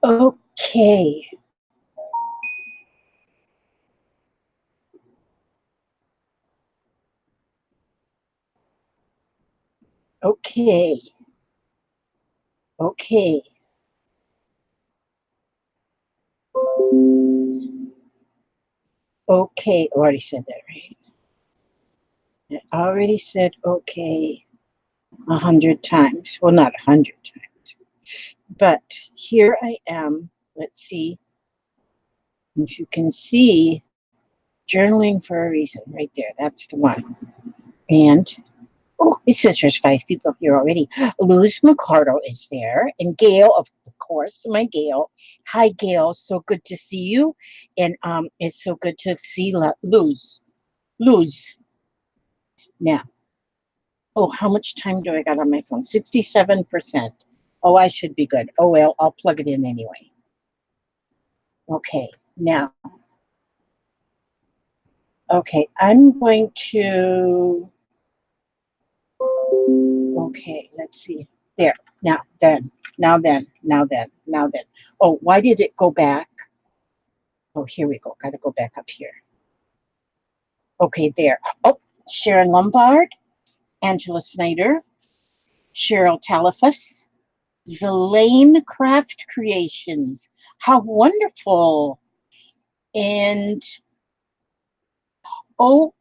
Okay. Okay. Okay. Okay. I already said that, right? I already said okay 100 times. Well, not 100 times. But here I am. Let's see if you can see journaling for a reason right there. That's the one. And oh, it says there's 5 people here already. Luz McCardle is there, and Gail, of course, my Gail. Hi, Gail. So good to see you, and it's so good to see Luz. Luz. Now, oh, how much time do I got on my phone? 67%. Oh, I should be good. Oh well, I'll plug it in anyway. Okay, now. Okay, I'm going to. Okay, let's see. There. Now, then. Now, then. Now, then. Now, then. Oh, why did it go back? Oh, here we go. Got to go back up here. Okay, there. Oh, Sharon Lombard, Angela Snyder, Cheryl Talifus, Zelane Craft Creations. How wonderful. And, oh,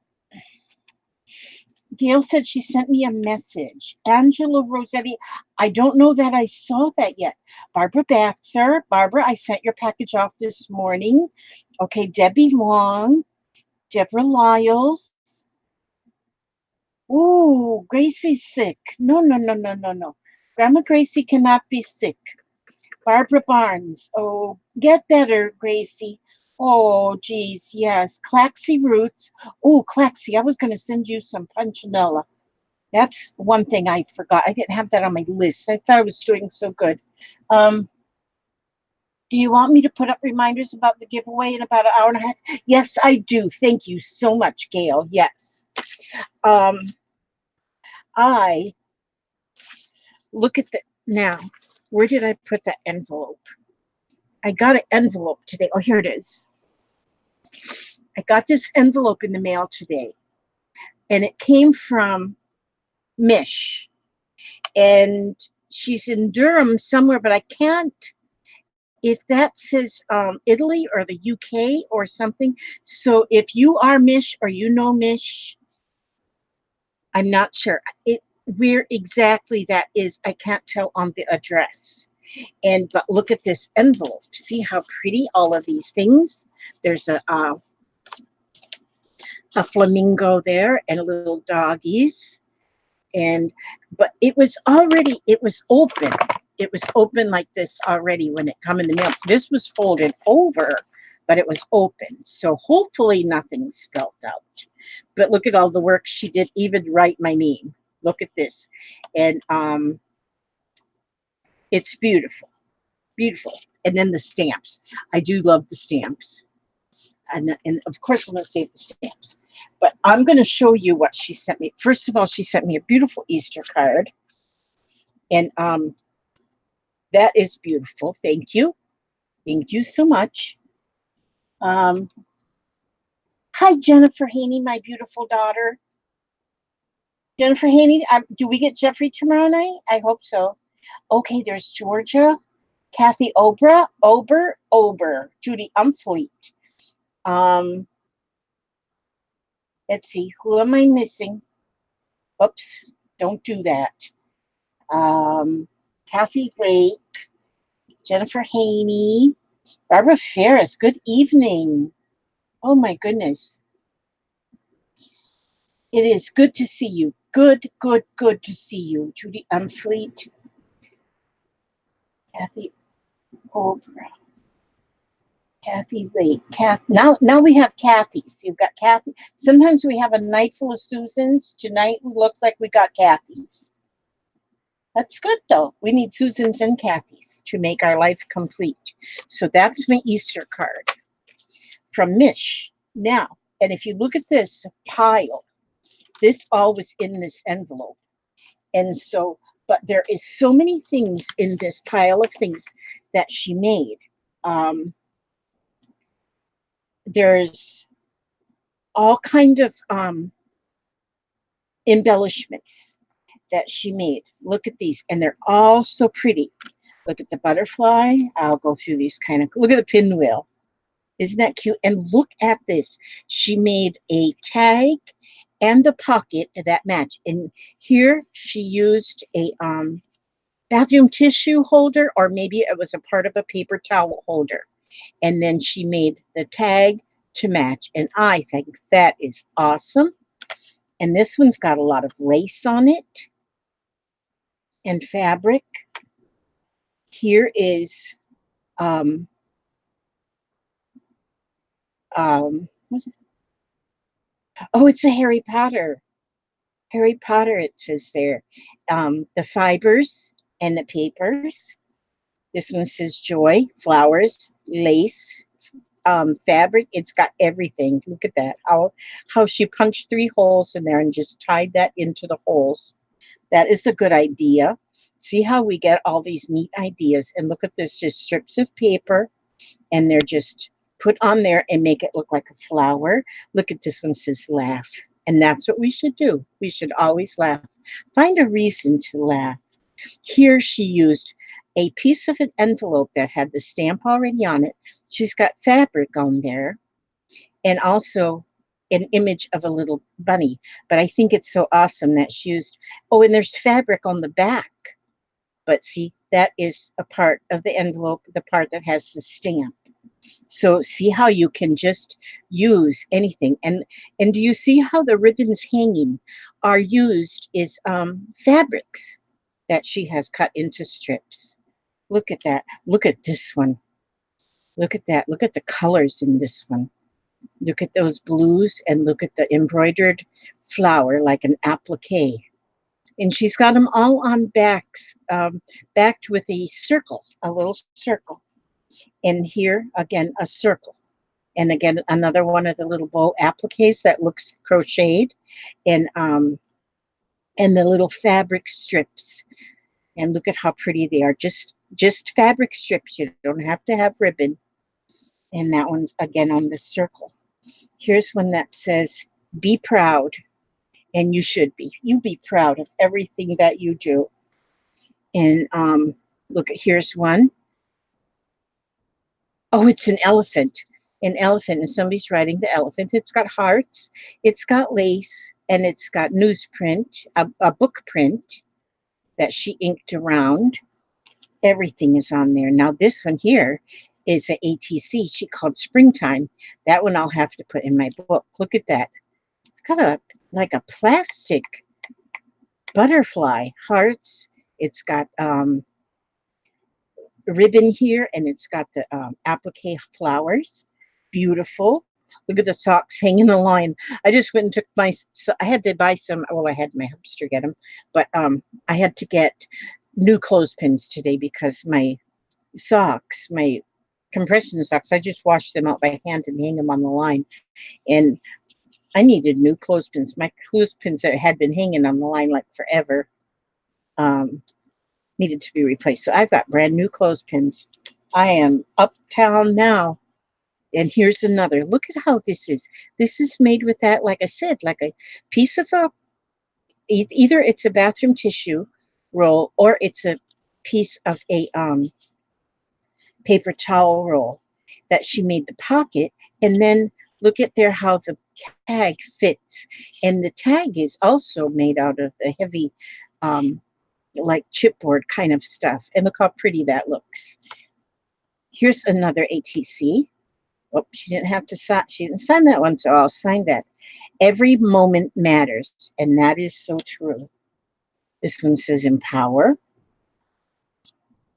Gail said she sent me a message. Angela Rossetti, I don't know that I saw that yet. Barbara Baxter, Barbara, I sent your package off this morning. Okay, Debbie Long, Deborah Lyles. Ooh, Gracie's sick. No, no, no, no, no, no. Grandma Gracie cannot be sick. Barbara Barnes. Oh, get better, Gracie. Oh, geez, yes. Claxy Roots. Oh, Claxy, I was going to send you some punchinella. That's one thing I forgot. I didn't have that on my list. I thought I was doing so good. Do you want me to put up reminders about the giveaway in about an hour and a half? Yes, I do. Thank you so much, Gail. Yes. I look at the now. Where did I put that envelope? I got an envelope today. Oh, here it is. I got this envelope in the mail today, and it came from Mish, and she's in Durham somewhere, but I can't. If that says Italy or the UK or something. So if you are Mish or you know Mish, I'm not sure. Where exactly that is, I can't tell on the address. But look at this envelope. See how pretty all of these things. There's a flamingo there and little doggies. But it was open. It was open like this already when it come in the mail. This was folded over, but it was open. So hopefully nothing spelled out. But look at all the work she did, even write my name. Look at this. And it's beautiful. Beautiful. And then the stamps. I do love the stamps. And of course I'm going to save the stamps. But I'm going to show you what she sent me. First of all, she sent me a beautiful Easter card. And that is beautiful. Thank you. Thank you so much. Hi, Jennifer Haney, my beautiful daughter. Jennifer Haney, do we get Jeffrey tomorrow night? I hope so. Okay, there's Georgia, Kathy Ober, Judy Umfleet. Let's see, who am I missing? Oops, don't do that. Kathy Lake, Jennifer Haney, Barbara Ferris, good evening. Oh my goodness. It is good to see you. Good to see you. Judy Umfleet, Kathy Oprah, Kathy Lake. Now we have Kathy's. You've got Kathy. Sometimes we have a night full of Susans. Tonight it looks like we got Kathy's. That's good though. We need Susans and Kathy's to make our life complete. So that's my Easter card from Mish. Now, and if you look at this pile, this all was in this envelope. And so, but there is so many things in this pile of things. that she made. There's all kind of embellishments that she made. Look at these, and they're all so pretty. Look at the butterfly. I'll go through these kind of. Look at the pinwheel. Isn't that cute? And look at this. She made a tag and the pocket that match. And here she used a bathroom tissue holder, or maybe it was a part of a paper towel holder. And then she made the tag to match. And I think that is awesome. And this one's got a lot of lace on it and fabric. Here is what's it? Oh, it's a Harry Potter. Harry Potter, it says there. The fibers and the papers. This one says joy, flowers, lace, fabric. It's got everything. Look at that. How she punched 3 holes in there and just tied that into the holes. That is a good idea. See how we get all these neat ideas. And look at this, just strips of paper, and they're just put on there and make it look like a flower. Look at this one, says laugh. And that's what we should do. We should always laugh. Find a reason to laugh. Here she used a piece of an envelope that had the stamp already on it. She's got fabric on there, and also an image of a little bunny. But I think it's so awesome that she used, oh, and there's fabric on the back. But see, that is a part of the envelope, the part that has the stamp. So see how you can just use anything. And do you see how the ribbons hanging are used is fabrics that she has cut into strips. Look at that. Look at this one. Look at that. Look at the colors in this one. Look at those blues, and look at the embroidered flower like an applique. And she's got them all on backs, backed with a circle, a little circle. And here, again, a circle. And again, another one of the little bow appliques that looks crocheted. And the little fabric strips. And look at how pretty they are. Just fabric strips. You don't have to have ribbon. And that one's again on the circle. Here's one that says, be proud. And you should be. You be proud of everything that you do. And look, here's one. Oh, it's an elephant. An elephant. And somebody's riding the elephant. It's got hearts. It's got lace. And it's got newsprint, a book print that she inked around. Everything is on there. Now, this one here is an ATC she called Springtime. That one I'll have to put in my book. Look at that. It's got like a plastic butterfly hearts. It's got ribbon here, and it's got the applique flowers. Beautiful. Look at the socks hanging the line. I just went and took I had to buy some. Well, I had my hamster get them, but I had to get new clothespins today because my socks, my compression socks, I just washed them out by hand and hang them on the line. And I needed new clothespins. My clothespins that had been hanging on the line like forever needed to be replaced. So I've got brand new clothespins. I am uptown now. And here's another. Look at how this is. This is made with that, like I said, like a piece of either it's a bathroom tissue roll, or it's a piece of a paper towel roll that she made the pocket. And then look at there how the tag fits. And the tag is also made out of the heavy like chipboard kind of stuff. And look how pretty that looks. Here's another ATC. Oh, she didn't have to sign. She didn't sign that one, so I'll sign that. Every moment matters, and that is so true. This one says empower.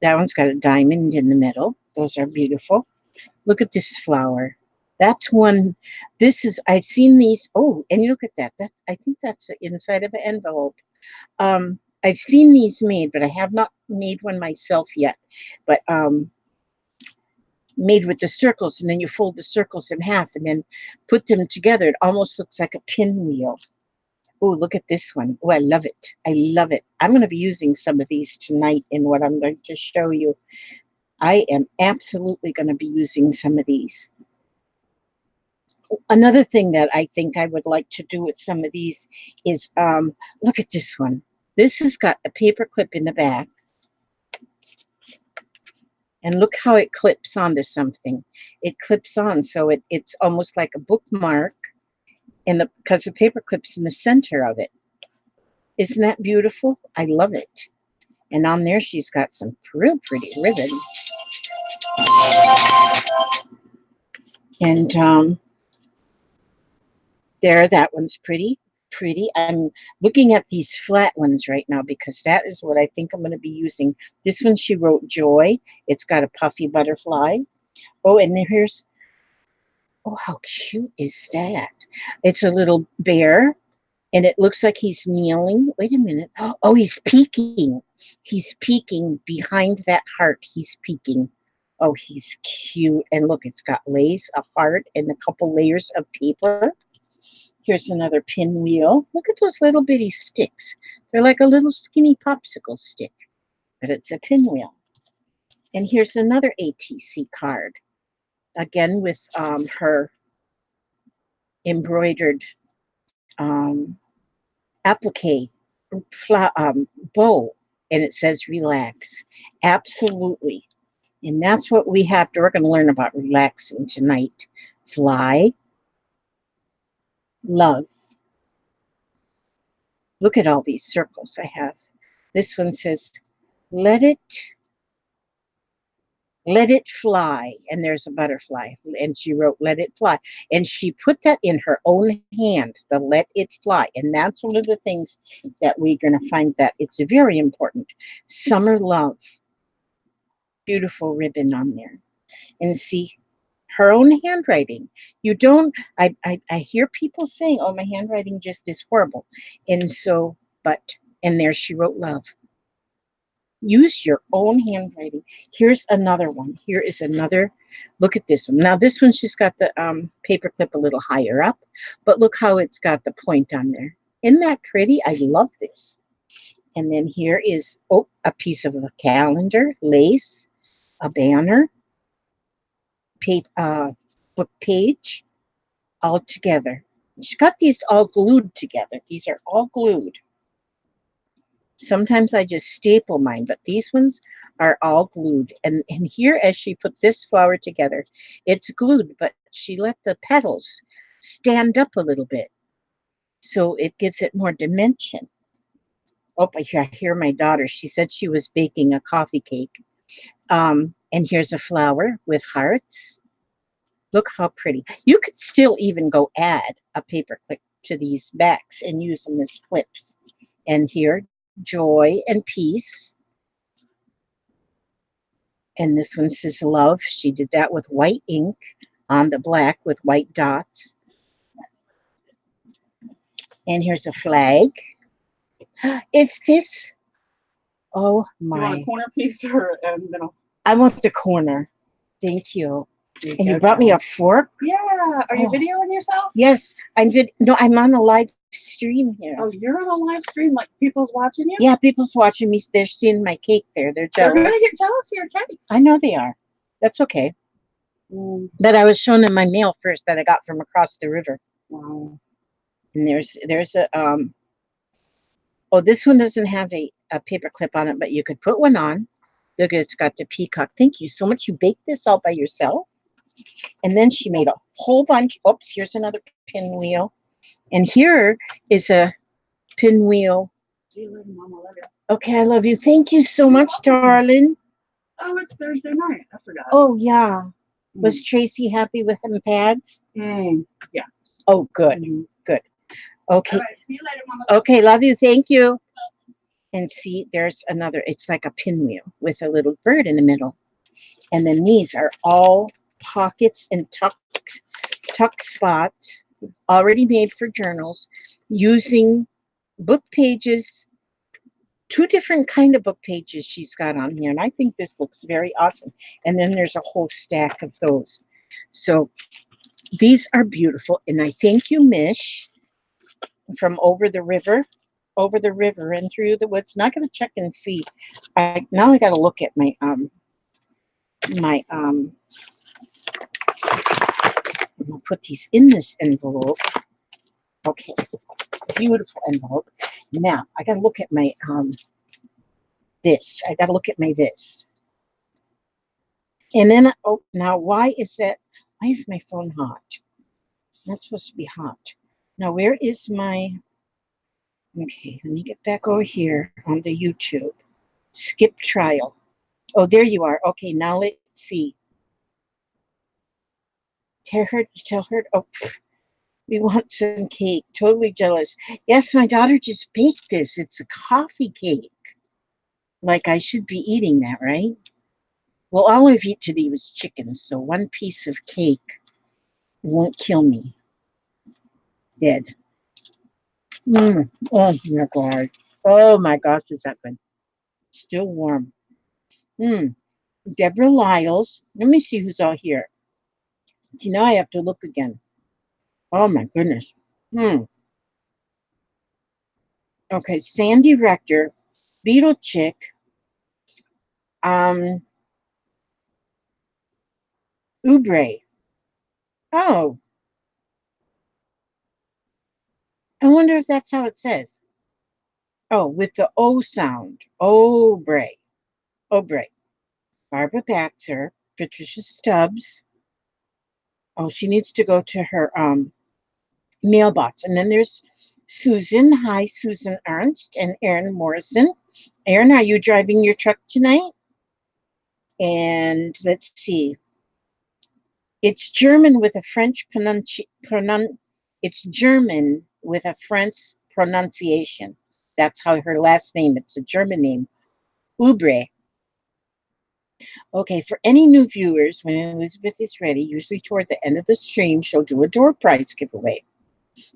That one's got a diamond in the middle. Those are beautiful. Look at this flower. That's one. I've seen these. Oh, and you look at that. I think that's the inside of an envelope. I've seen these made, but I have not made one myself yet. But made with the circles, and then you fold the circles in half and then put them together. It almost looks like a pinwheel. Oh, look at this one. Oh, I love it. I love it. I'm going to be using some of these tonight in what I'm going to show you. I am absolutely going to be using some of these. Another thing that I think I would like to do with some of these is, look at this one. This has got a paper clip in the back. And look how it clips onto something. It clips on, so it's almost like a bookmark, and because the paper clip's in the center of it. Isn't that beautiful? I love it. And on there, she's got some real pretty ribbon. And there, that one's pretty. Pretty. I'm looking at these flat ones right now because that is what I think I'm going to be using. This one she wrote Joy. It's got a puffy butterfly. Oh, and here's, oh, how cute is that? It's a little bear, and it looks like he's kneeling. Wait a minute. Oh, he's peeking. He's peeking behind that heart. He's peeking. Oh, he's cute. And look, it's got lace, a heart, and a couple layers of paper. Here's another pinwheel. Look at those little bitty sticks. They're like a little skinny popsicle stick, but it's a pinwheel. And here's another ATC card, again with her embroidered applique bow, and it says relax. Absolutely. And that's what we're going to learn about relaxing tonight. Fly, love. Look at all these circles I have. This one says, let it fly. And there's a butterfly. And she wrote, let it fly. And she put that in her own hand, the let it fly. And that's one of the things that we're going to find that it's very important. Summer love. Beautiful ribbon on there. And see, her own handwriting. You don't, I hear people saying, oh, my handwriting just is horrible. And so, and there she wrote love. Use your own handwriting. Here's another one. Here is another. Look at this one. Now, this one, she's got the paper clip a little higher up, but look how it's got the point on there. Isn't that pretty? I love this. And then here is, oh, a piece of a calendar, lace, a banner, book page, all together. She's got these all glued together. These are all glued. Sometimes I just staple mine, but these ones are all glued. And here, as she put this flower together, it's glued, but she let the petals stand up a little bit. So it gives it more dimension. Oh, I hear my daughter. She said she was baking a coffee cake. And here's a flower with hearts. Look how pretty. You could still even go add a paper clip to these backs and use them as clips. And here, joy and peace. And this one says love. She did that with white ink on the black with white dots. And here's a flag. Is this? Oh my. You want a corner piece or a middle? I want the corner. Thank you. And you brought me a fork? Yeah. Are you videoing yourself? Yes. I'm on a live stream here. Oh, you're on a live stream? Like people's watching you? Yeah, people's watching me. They're seeing my cake there. They're jealous. They're going to get jealous of your cake. I know they are. That's okay. But I was showing them my mail first that I got from across the river. Wow. And there's a oh, this one doesn't have a paper clip on it, but you could put one on. Look, it's got the peacock. Thank you so much. You baked this all by yourself. And then she made a whole bunch. Oops, here's another pinwheel. And here is a pinwheel. See you later, Mom. I love you. Okay, I love you. Thank you so much, darling. Oh, it's Thursday night. I forgot. Oh, yeah. Was Tracy happy with them pads? Yeah. Oh, good. Good. Okay. All right, see you later, Mama. Okay, love you. Thank you. And see, there's another. It's like a pinwheel with a little bird in the middle. And then these are all pockets and tuck spots already made for journals using book pages. 2 different kind of book pages she's got on here. And I think this looks very awesome. And then there's a whole stack of those. So these are beautiful. And I thank you, Mish, from over the river and through the woods. Not going to check and see. Now I got to look at my my I'm gonna put these in this envelope. Okay, beautiful envelope. Now I gotta look at my this. I gotta look at my this. And then oh, now why is that? Why is my phone hot? Not supposed to be hot. Now where is my? Okay, let me get back over here on the YouTube. Skip trial. Oh, there you are. Okay, now let's see. Tell her. Oh, we want some cake. Totally jealous. Yes, my daughter just baked this. It's a coffee cake. Like I should be eating that, right? Well, all I've eaten today was chicken, so one piece of cake won't kill me dead. Oh my god. Oh my gosh, is that good? Still warm. Mm. Deborah Lyles. Let me see who's all here. See, now I have to look again. Oh my goodness. Hmm. Okay, Sandy Rector, Beetle Chick, um, Ubre. Oh, I wonder if that's how it says. Oh, with the O sound. Obre. Obre. Barbara Baxter, Patricia Stubbs. Oh, she needs to go to her mailbox. And then there's Susan. Hi, Susan Ernst and Aaron Morrison. Aaron, are you driving your truck tonight? And let's see. It's German with a French it's German with a French pronunciation. That's how her last name. It's a German name. Ubre. Okay, for any new viewers, when Elizabeth is ready, usually toward the end of the stream, she'll do a door prize giveaway.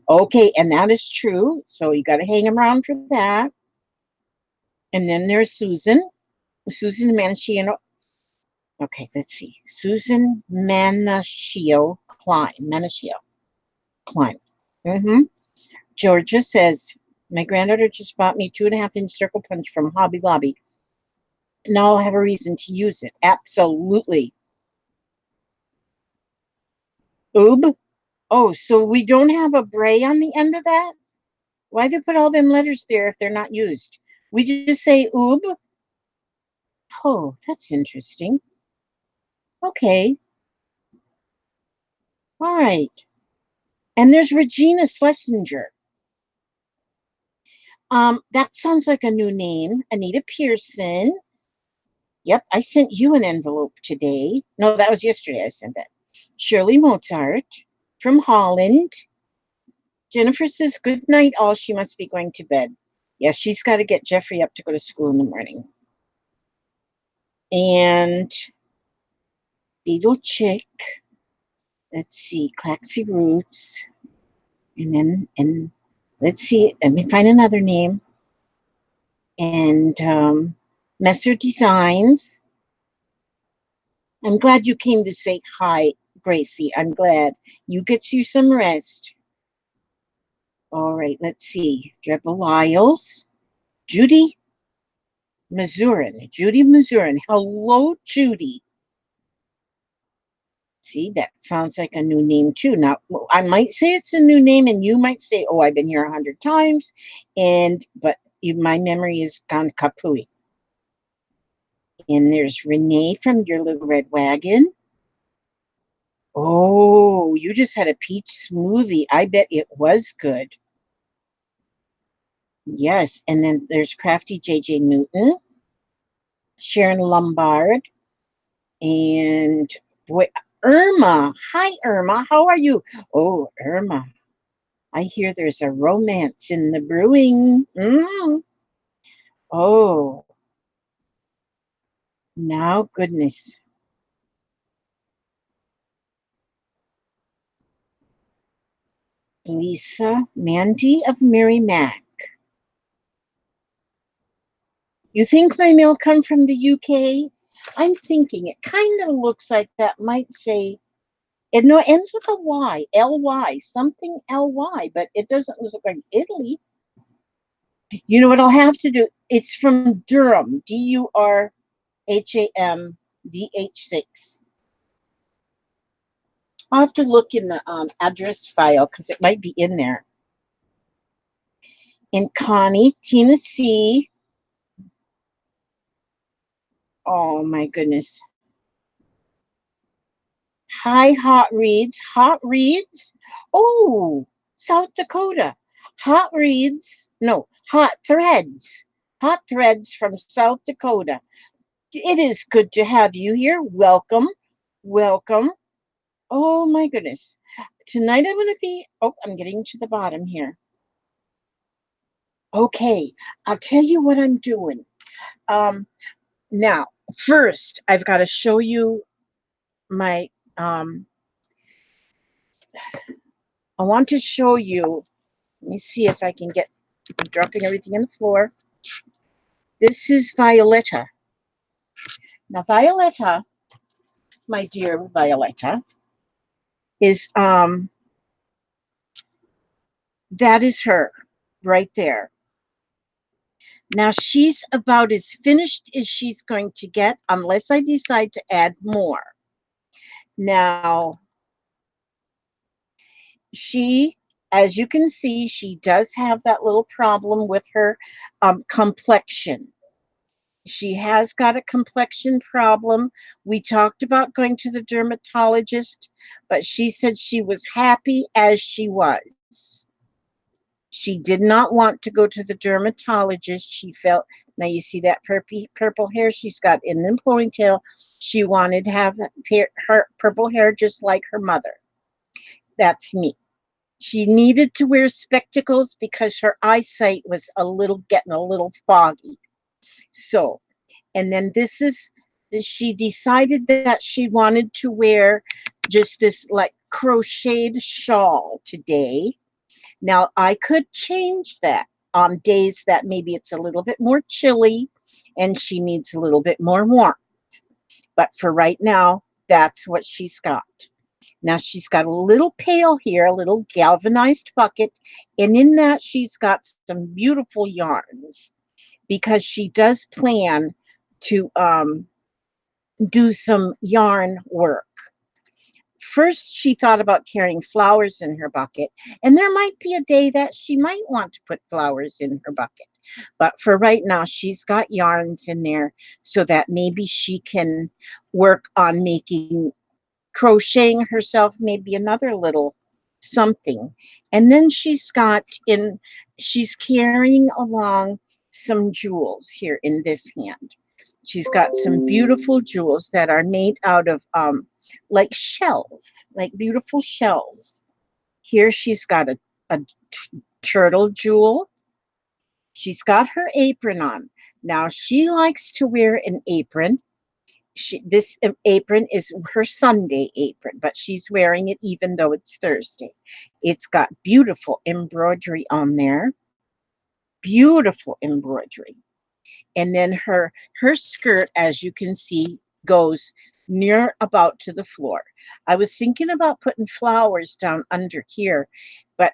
Okay, and that is true. So you got to hang around for that. And then there's Susan. Susan Manachio. Okay, let's see. Susan Manachio Klein. Manachio Klein. Mm-hmm. Georgia says, my granddaughter just bought me 2.5-inch circle punch from Hobby Lobby. Now I'll have a reason to use it. Absolutely. Oob. Oh, so we don't have a bray on the end of that? Why they put all them letters there if they're not used? We just say oob. Oh, that's interesting. Okay. All right. And there's Regina Schlesinger. That sounds like a new name. Anita Pearson. Yep, I sent you an envelope today. No, that was yesterday I sent it. Shirley Mozart from Holland. Jennifer says, good night, all. She must be going to bed. Yeah, she's got to get Jeffrey up to go to school in the morning. And Beetle Chick. Let's see, Claxy Roots. And let's see, let me find another name. And Messer Designs. I'm glad you came to say hi, Gracie. I'm glad. You get you some rest. All right, let's see. Deborah Lyles. Judy Mazurin. Judy Mazurin. Hello, Judy. See, that sounds like a new name too. Now, I might say it's a new name, and you might say, "Oh, I've been here 100 times," but my memory is gone kapooey. And there's Renee from Your Little Red Wagon. Oh, you just had a peach smoothie. I bet it was good. Yes, and then there's Crafty JJ Newton, Sharon Lombard, and boy, Irma. Hi, Irma. How are you? Oh, Irma. I hear there's a romance in the brewing. Oh, now goodness. Lisa Mandy of Mary Mac. You think my mail come from the UK? I'm thinking it kind of looks like that might say it. No, it ends with a Y, L-Y, something L-Y, but it doesn't look like Italy. You know what I'll have to do? It's from Durham, Durham, DH6. I'll have to look in the address file because it might be in there. And Connie, Tina C. Oh my goodness. Hi, Hot Reads. Hot Reads? Oh, South Dakota. Hot Reads. No, Hot Threads. Hot Threads from South Dakota. It is good to have you here. Welcome. Welcome. Oh my goodness. Tonight I'm going to be, oh, I'm getting to the bottom here. Okay, I'll tell you what I'm doing. Now, first, I've got to show you my, I want to show you, let me see if I can get, I'm dropping everything on the floor. This is Violetta. Now, Violetta, my dear Violetta, is, that is her right there. Now, she's about as finished as she's going to get unless I decide to add more. Now, she, as you can see, she does have that little problem with her complexion. She has got a complexion problem. We talked about going to the dermatologist, but she said she was happy as she was. She did not want to go to the dermatologist. She felt, now you see that purple hair she's got in the ponytail. She wanted to have her purple hair just like her mother. That's me. She needed to wear spectacles because her eyesight was getting a little foggy. So, and then she decided that she wanted to wear just this like crocheted shawl today. Now, I could change that on days that maybe it's a little bit more chilly and she needs a little bit more warmth. But for right now, that's what she's got. Now, she's got a little pail here, a little galvanized bucket, and in that she's got some beautiful yarns because she does plan to do some yarn work. First, she thought about carrying flowers in her bucket, and there might be a day that she might want to put flowers in her bucket. But for right now, she's got yarns in there so that maybe she can work on crocheting herself maybe another little something. And then she's carrying along some jewels here in this hand. She's got some beautiful jewels that are made out of like shells, like beautiful shells. Here she's got a turtle jewel. She's got her apron on. Now she likes to wear an apron. This apron is her Sunday apron, but she's wearing it even though it's Thursday. It's got beautiful embroidery on there. Beautiful embroidery. And then her skirt, as you can see, goes near about to the floor. I was thinking about putting flowers down under here,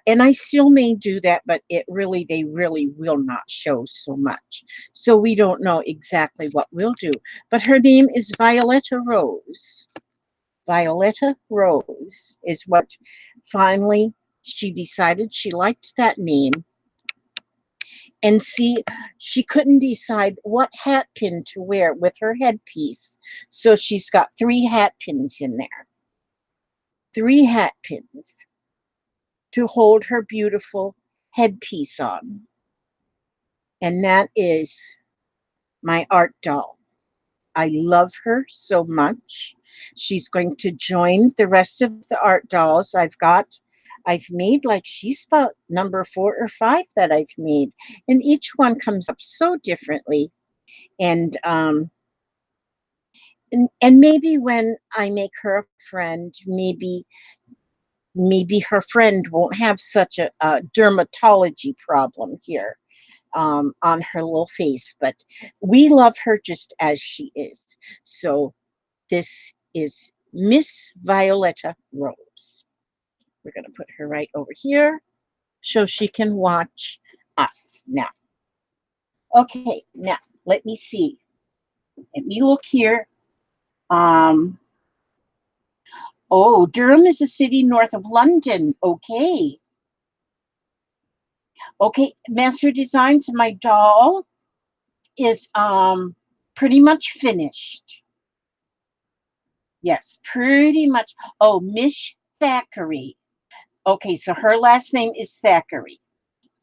and I still may do that, but they really will not show so much. So we don't know exactly what we'll do. But her name is Violetta Rose. Violetta Rose is what finally she decided she liked that name. And see, she couldn't decide what hat pin to wear with her headpiece. So she's got 3 hat pins in there. 3 hat pins to hold her beautiful headpiece on. And that is my art doll. I love her so much. She's going to join the rest of the art dolls I've made, like she's about number 4 or 5 that I've made. And each one comes up so differently. And and maybe when I make her a friend, maybe her friend won't have such a dermatology problem here on her little face. But we love her just as she is. So this is Miss Violetta Rose. We're going to put her right over here so she can watch us now. Okay, now let me see. Let me look here. Um, oh, Durham is a city north of London. Okay. Okay, Master Designs, my doll is pretty much finished. Yes, pretty much. Oh, Miss Thackeray. Okay, so her last name is Thackeray.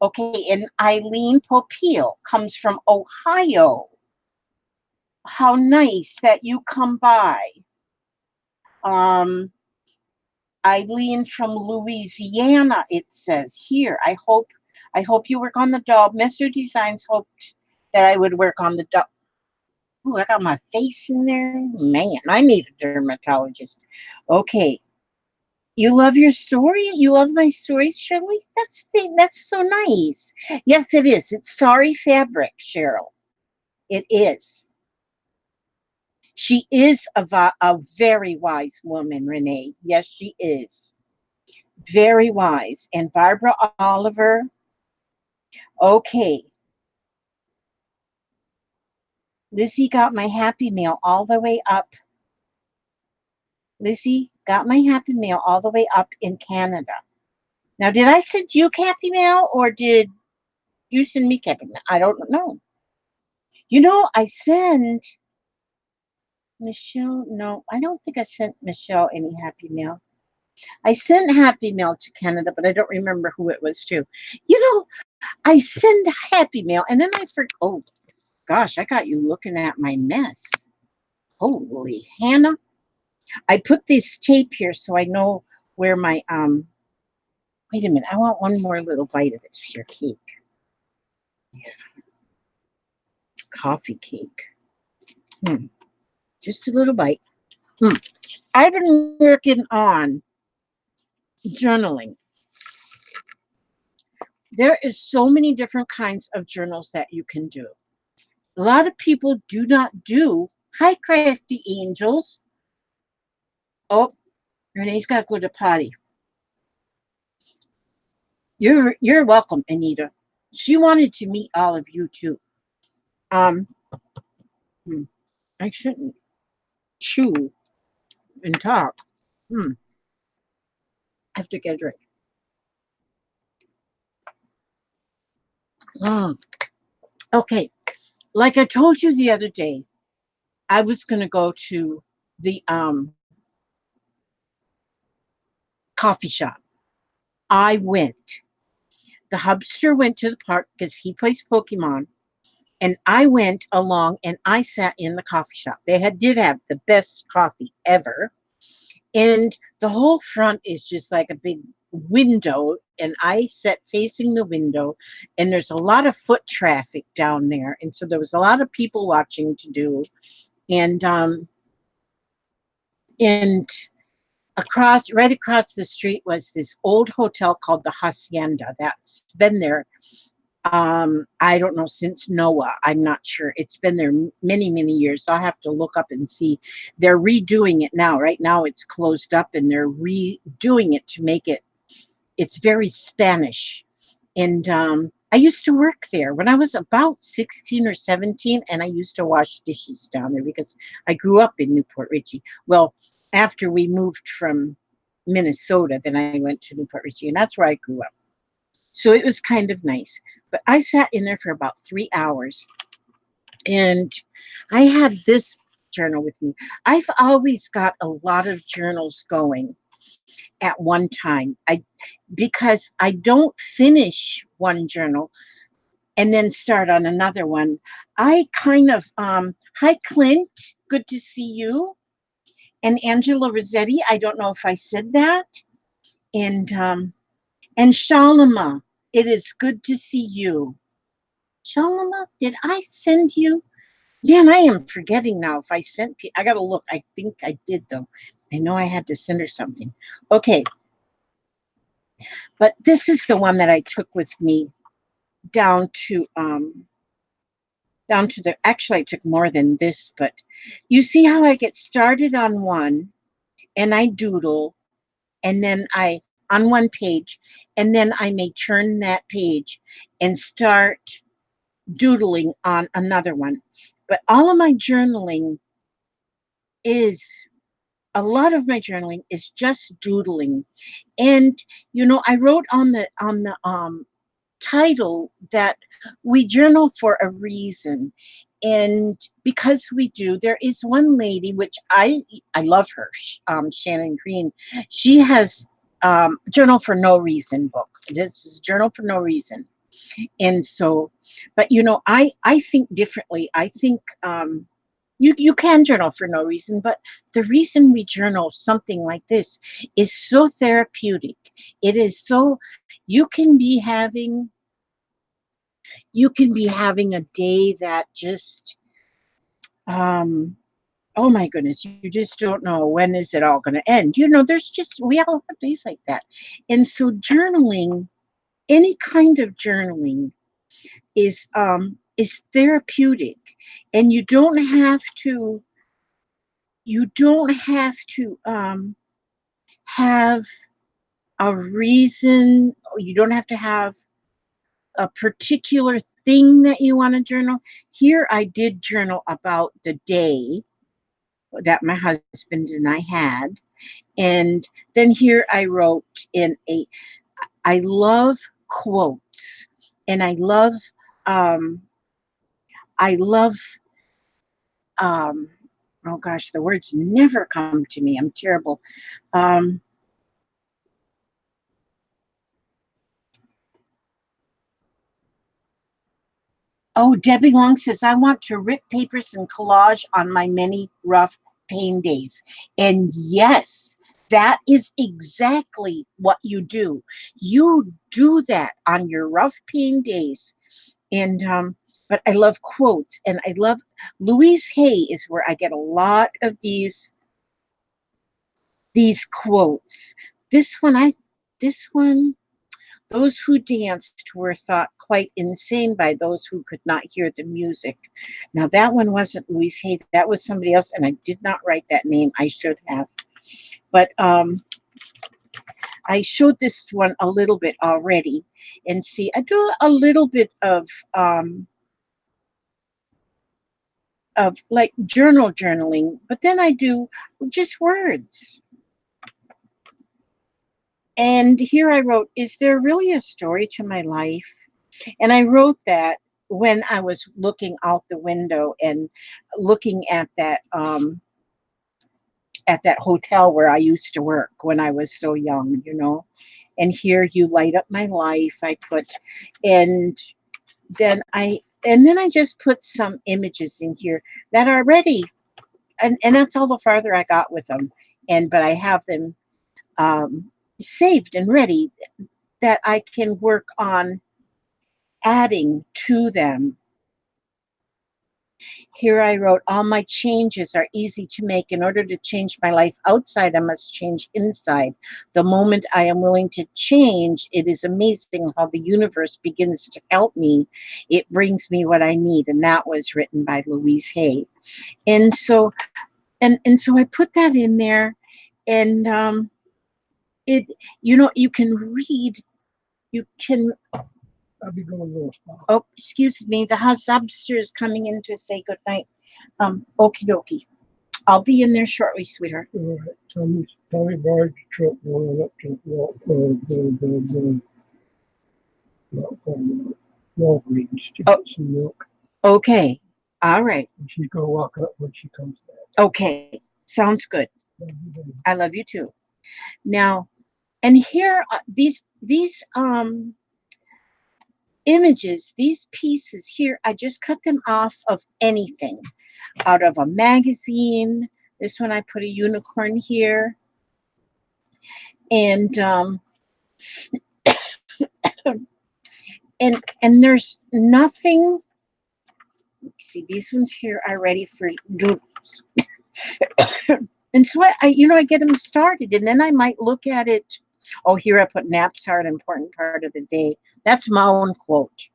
Okay, and Eileen Popeil comes from Ohio. How nice that you come by. Um, Eileen from Louisiana, it says here. I hope you work on the doll. Mr. Designs hoped that I would work on the doll. Ooh, I got my face in there. Man, I need a dermatologist. Okay. You love your story? You love my stories, Shirley? That's so nice. Yes, it is. It's sorry fabric, Cheryl. It is. She is a very wise woman, Renee. Yes, she is. Very wise. And Barbara Oliver. Okay. Lizzie got my Happy Meal all the way up. Lizzie got my Happy Meal all the way up in Canada. Now, did I send you Happy Mail or did you send me Happy Mail? I don't know. I send Michelle. No, I don't think I sent Michelle any Happy Mail. I sent Happy Mail to Canada, but I don't remember who it was to. I send Happy Mail and then I forget. Oh, gosh, I got you looking at my mess. Holy Hannah. I put this tape here so I know where my, wait a minute. I want one more little bite of this here cake. Yeah. Coffee cake. Just a little bite. I've been working on journaling. There is so many different kinds of journals that you can do. A lot of people do not do. Hi, crafty angels. Oh, Renee's got to go to potty. You're welcome, Anita. She wanted to meet all of you too. Um, I shouldn't chew and talk. I have to get a drink. Mm. Okay, like I told you the other day, I was going to go to the coffee shop. I went. The hubster went to the park because he plays Pokemon, and I went along and I sat in the coffee shop. Did have the best coffee ever, and the whole front is just like a big window, and I sat facing the window, and there's a lot of foot traffic down there, and so there was a lot of people watching to do, and right across the street was this old hotel called the Hacienda that's been there. I don't know, since Noah. I'm not sure. It's been there many, many years. I'll have to look up and see. They're redoing it now. Right now it's closed up and they're redoing it to make it's very Spanish. And I used to work there when I was about 16 or 17, and I used to wash dishes down there because I grew up in Newport Richey. Well, after we moved from Minnesota, then I went to Newport Richey, and that's where I grew up. So it was kind of nice. But I sat in there for about 3 hours, and I had this journal with me. I've always got a lot of journals going at one time. Because I don't finish one journal and then start on another one. I kind of hi Clint, good to see you. And Angela Rossetti, I don't know if I said that. And Shalima, it is good to see you. Shalima, did I send you? Man, I am forgetting now if I sent. I gotta look. I think I did though. I know I had to send her something. Okay, but this is the one that I took with me down to the. Actually, I took more than this, but you see how I get started on one, and I doodle, and then I on one page, and then I may turn that page and start doodling on another one. But all of my journaling is a lot of my journaling is just doodling. And I wrote on the title that we journal for a reason. And because we do, there is one lady which I love her, Shannon Green. She has Journal for No Reason book. This is Journal for No Reason. And so, but I think differently. I think you can journal for no reason, but the reason we journal something like this is so therapeutic. It is so you can be having a day that just um oh my goodness, you just don't know when is it all going to end. There's just we all have days like that. And so journaling, any kind of journaling is therapeutic, and you don't have to have a reason. You don't have to have a particular thing that you want to journal. Here I did journal about the day that my husband and I had. And then here I wrote I love quotes, and um I love um oh gosh, the words never come to me. I'm terrible. Um Oh, Debbie Long says, I want to rip papers and collage on my many rough pain days. And yes, that is exactly what you do. You do that on your rough pain days. And but I love quotes, and I love Louise Hay is where I get a lot of these quotes. This one I this one Those who danced were thought quite insane by those who could not hear the music. Now, that one wasn't Louise Hay. That was somebody else, and I did not write that name. I should have. But I showed this one a little bit already. And see, I do a little bit of like journaling, but then I do just words. And here I wrote, is there really a story to my life? And I wrote that when I was looking out the window and looking at that hotel where I used to work when I was so young. And here you light up my life, I put, and then I just put some images in here that are ready. And that's all the farther I got with them. But I have them saved and ready that I can work on adding to them. Here I wrote, all my changes are easy to make. In order to change my life outside, I must change inside. The moment I am willing to change, it is amazing how the universe begins to help me. It brings me what I need. And that was written by Louise Hay. And so I put that in there, and it you can read, you can I'll be going a little spot. oh, excuse me, the husbster is coming in to say good night. Okie dokie. I'll be in there shortly, sweetheart. All right, Tommy borrowed the truck going up to Walgreens to get some milk. Okay. All right. And she's gonna walk up when she comes back. Okay. Sounds good. Love you, baby. I love you too. Now, and here these images, these pieces here, I just cut them off of anything, out of a magazine. This one I put a unicorn here, and and there's nothing. See, these ones here are ready for doodles. And so I get them started, and then I might look at it. Oh, here I put naps are an important part of the day. That's my own quote.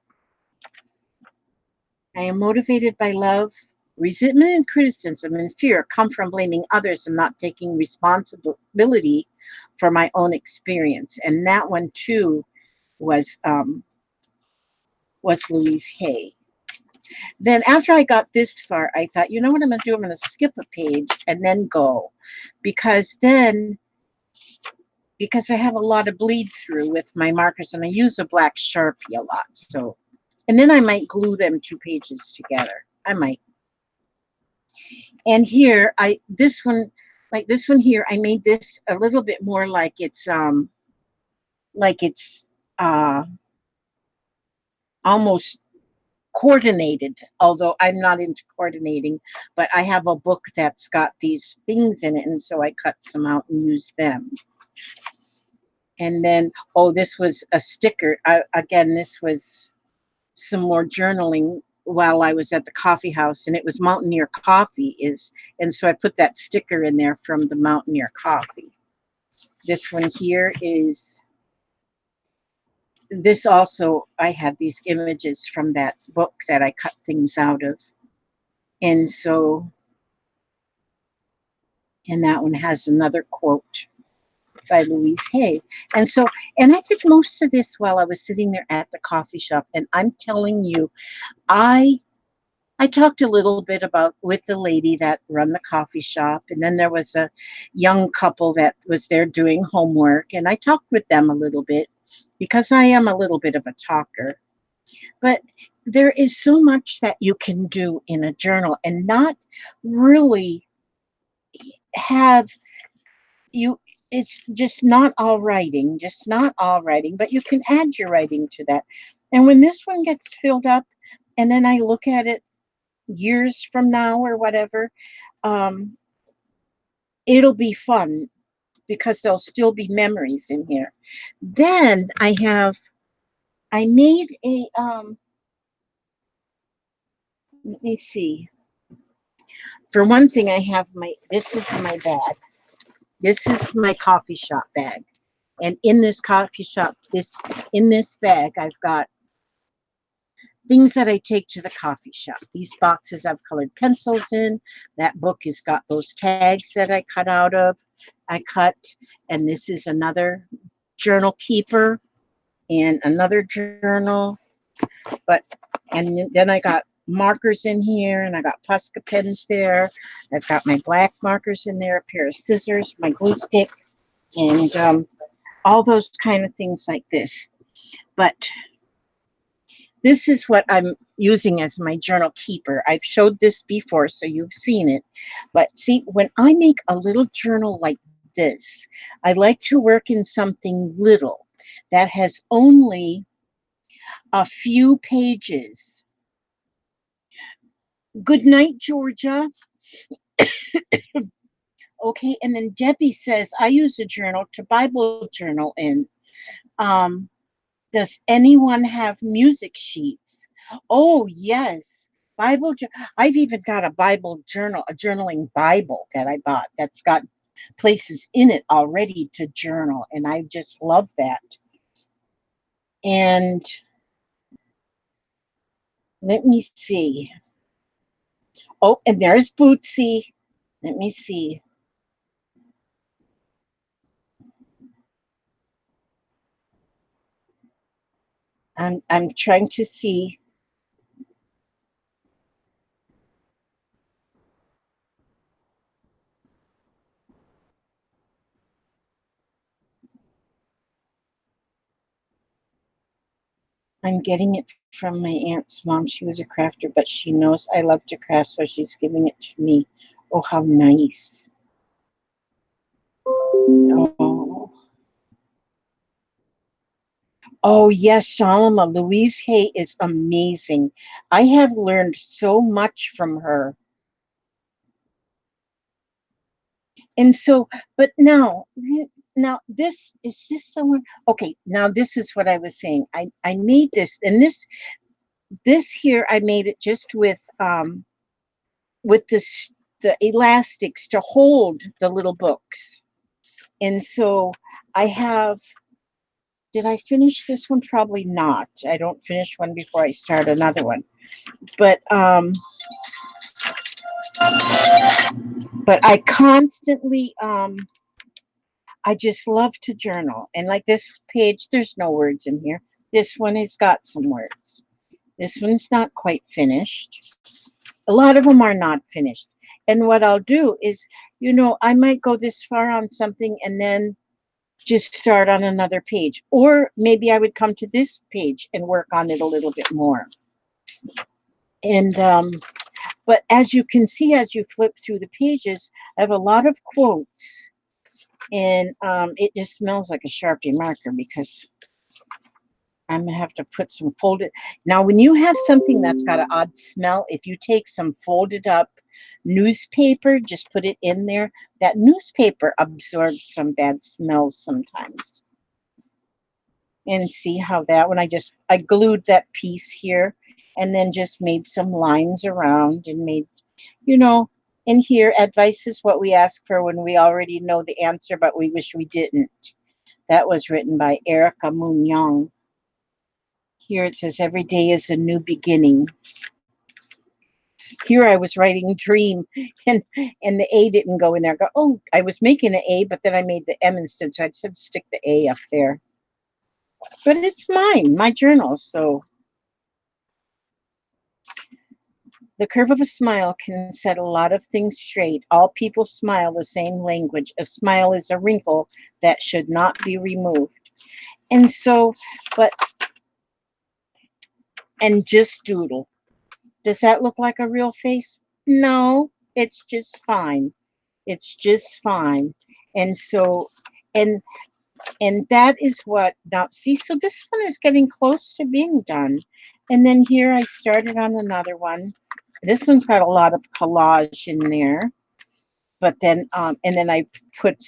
I am motivated by love. Resentment and criticism and fear come from blaming others and not taking responsibility for my own experience. And that one too was Louise Hay. Then after I got this far, I thought, you know what I'm going to do? I'm going to skip a page and then go, because I have a lot of bleed through with my markers, and I use a black Sharpie a lot. So, and then I might glue them 2 pages together. I might. And here, this one, like this one here, I made this a little bit more like it's uh almost coordinated, although I'm not into coordinating, but I have a book that's got these things in it, and so I cut some out and used them. And then, oh, this was a sticker. Again, this was some more journaling while I was at the coffee house, and it was Mountaineer Coffee and so I put that sticker in there from the Mountaineer Coffee. This one here is, this also, I have these images from that book that I cut things out of. And so, and that one has another quote by Louise Hay. And so, and I did most of this while I was sitting there at the coffee shop. And I'm telling you, I talked a little bit about with the lady that run the coffee shop, and then there was a young couple that was there doing homework, and I talked with them a little bit because I am a little bit of a talker. But there is so much that you can do in a journal and not really have you, it's just not all writing, but you can add your writing to that. And when this one gets filled up, and then I look at it years from now or whatever, um, it'll be fun because there'll still be memories in here. Then I made a, let me see. For one thing, I have this is my bag. This is my coffee shop bag. And in this coffee shop, in this bag, I've got things that I take to the coffee shop. These boxes I've colored pencils in. That book has got those tags that I cut out of. I cut, and this is another journal keeper and another journal. But, and then I got markers in here, and I got Posca pens there. I've got my black markers in there, a pair of scissors, my glue stick, and all those kind of things like this. But this is what I'm using as my journal keeper. I've showed this before, so you've seen it. But see, when I make a little journal like this, I like to work in something little that has only a few pages. Good night, Georgia. Okay, and then Debbie says, I use a journal to Bible journal in. Um, Does anyone have music sheets? Oh, yes. I've even got a Bible journal, a journaling Bible that I bought that's got places in it already to journal. And I just love that. And let me see. Oh, and there's Bootsy. Let me see. I'm trying to see. I'm getting it from my aunt's mom. She was a crafter, but she knows I love to craft, so she's giving it to me. Oh, how nice. Oh, oh yes, Shalama. Louise Hay is amazing. I have learned so much from her. And so, but now this is this the one? Okay, now this is what I was saying. I made this, and this here I made it just with the elastics to hold the little books. And so I have, did I finish this one? Probably not. I don't finish one before I start another one. But I constantly I just love to journal. And like this page, there's no words in here. This one has got some words. This one's not quite finished. A lot of them are not finished. And what I'll do is, I might go this far on something and then just start on another page. Or maybe I would come to this page and work on it a little bit more. And but as you can see, as you flip through the pages, I have a lot of quotes. And it just smells like a Sharpie marker because I'm gonna have to put some folded. Now, when you have something that's got an odd smell, if you take some folded up newspaper, just put it in there. That newspaper absorbs some bad smells sometimes. And see how that one, I glued that piece here and then just made some lines around and made, and here, advice is what we ask for when we already know the answer, but we wish we didn't. That was written by Erica Moon Young. Here it says, every day is a new beginning. Here I was writing dream, and the A didn't go in there. I was making an A, but then I made the M instead, so I said stick the A up there. But it's mine, my journal, so. The curve of a smile can set a lot of things straight. All people smile the same language. A smile is a wrinkle that should not be removed. And so, and just doodle. Does that look like a real face? No, it's just fine. It's just fine. And so, and that is what, now see, so this one is getting close to being done. And then here I started on another one. This one's got a lot of collage in there. But then, and then I put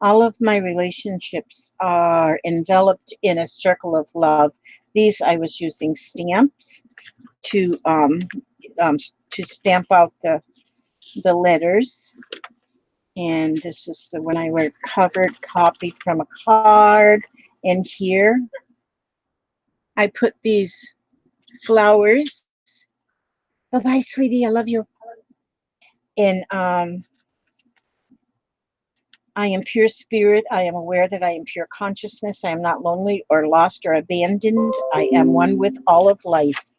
all of my relationships are enveloped in a circle of love. These I was using stamps to stamp out the letters. And this is the one I covered, copied from a card. And here I put these flowers. Bye-bye, sweetie. I love you. And I am pure spirit. I am aware that I am pure consciousness. I am not lonely or lost or abandoned. I am one with all of life.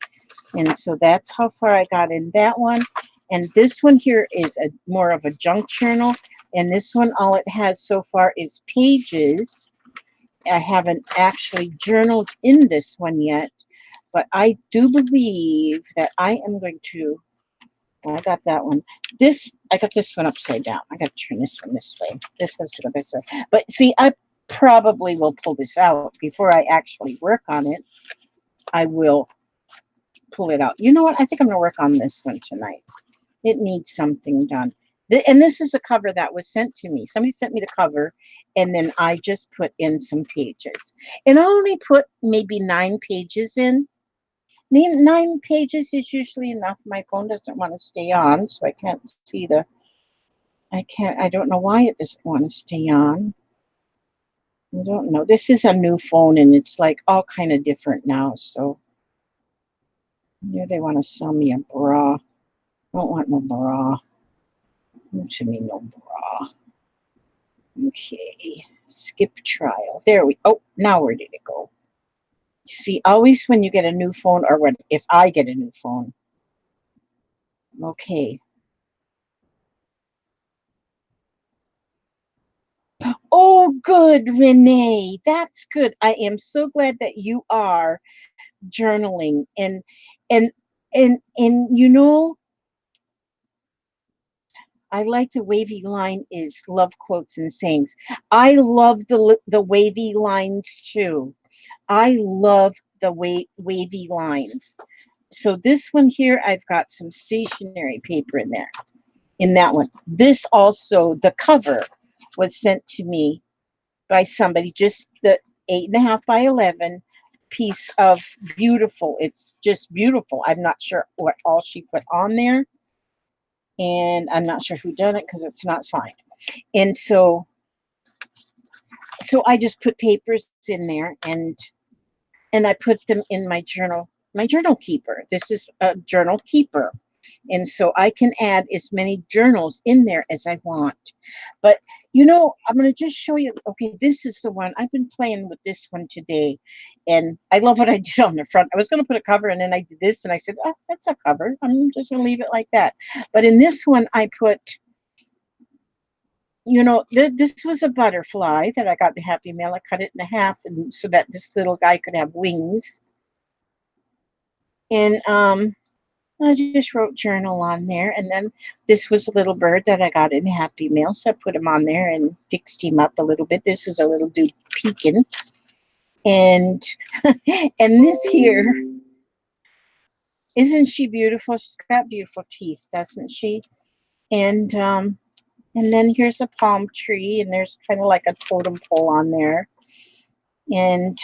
And so that's how far I got in that one. And this one here is more of a junk journal. And this one, all it has so far is pages. I haven't actually journaled in this one yet. But I do believe that I am going to, I got that one. I got this one upside down. I got to turn this one this way. This has to go this way. But see, I probably will pull this out before I actually work on it. I will pull it out. You know what? I think I'm going to work on this one tonight. It needs something done. And this is a cover that was sent to me. Somebody sent me the cover, and then I just put in some pages. And I only put maybe 9 pages in. 9 pages is usually enough. My phone doesn't want to stay on, so I can't see I don't know why it doesn't want to stay on. I don't know. This is a new phone, and it's like all kind of different now, so. Here they want to sell me a bra. I don't want no bra. Don't send me no bra. Okay. Skip trial. There we, oh, now where did it go? See, always when you get a new phone, or when, if I get a new phone. Okay. Oh, good, Renee. That's good. I am so glad that you are journaling. And I like the wavy line is love quotes and sayings. I love the wavy lines too. I love the wavy lines. So this one here, I've got some stationery paper in there. In that one. This also, the cover was sent to me by somebody, just the 8.5 by 11 piece of beautiful. It's just beautiful. I'm not sure what all she put on there. And I'm not sure who done it because it's not signed. And so I just put papers in there, and I put them in my journal keeper. This is a journal keeper. And so I can add as many journals in there as I want. But, You know, I'm going to just show you. Okay, this is the one. I've been playing with this one today. And I love what I did on the front. I was going to put a cover and then I did this and I said, oh, that's a cover. I'm just going to leave it like that. But in this one, I put, you know, this was a butterfly that I got in Happy Mail. I cut it in half and so that this little guy could have wings. And I just wrote journal on there. And then this was a little bird that I got in Happy Mail. So I put him on there and fixed him up a little bit. This is a little dude peeking. And and this here, isn't she beautiful? She's got beautiful teeth, doesn't she? And then here's a palm tree, and there's kind of like a totem pole on there. And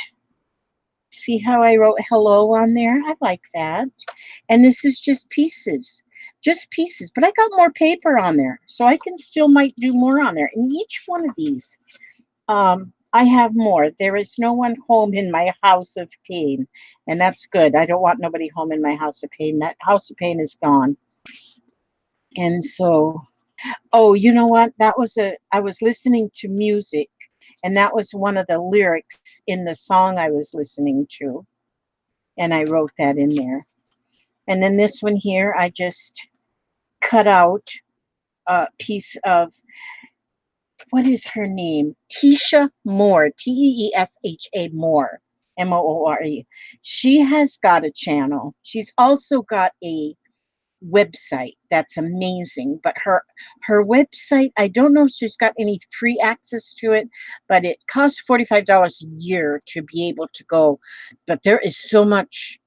see how I wrote hello on there? I like that. And this is just pieces. Just pieces. But I got more paper on there. So I can still might do more on there. And each one of these, I have more. There is no one home in my house of pain. And that's good. I don't want nobody home in my house of pain. That house of pain is gone. And so, oh, you know what? I was listening to music. And that was one of the lyrics in the song I was listening to. And I wrote that in there. And then this one here, I just cut out a piece of, what is her name? Teesha Moore, Teesha Moore, Moore. She has got a channel. She's also got a website that's amazing. But her website, I don't know if she's got any free access to it, but it costs $45 a year to be able to go. But there is so much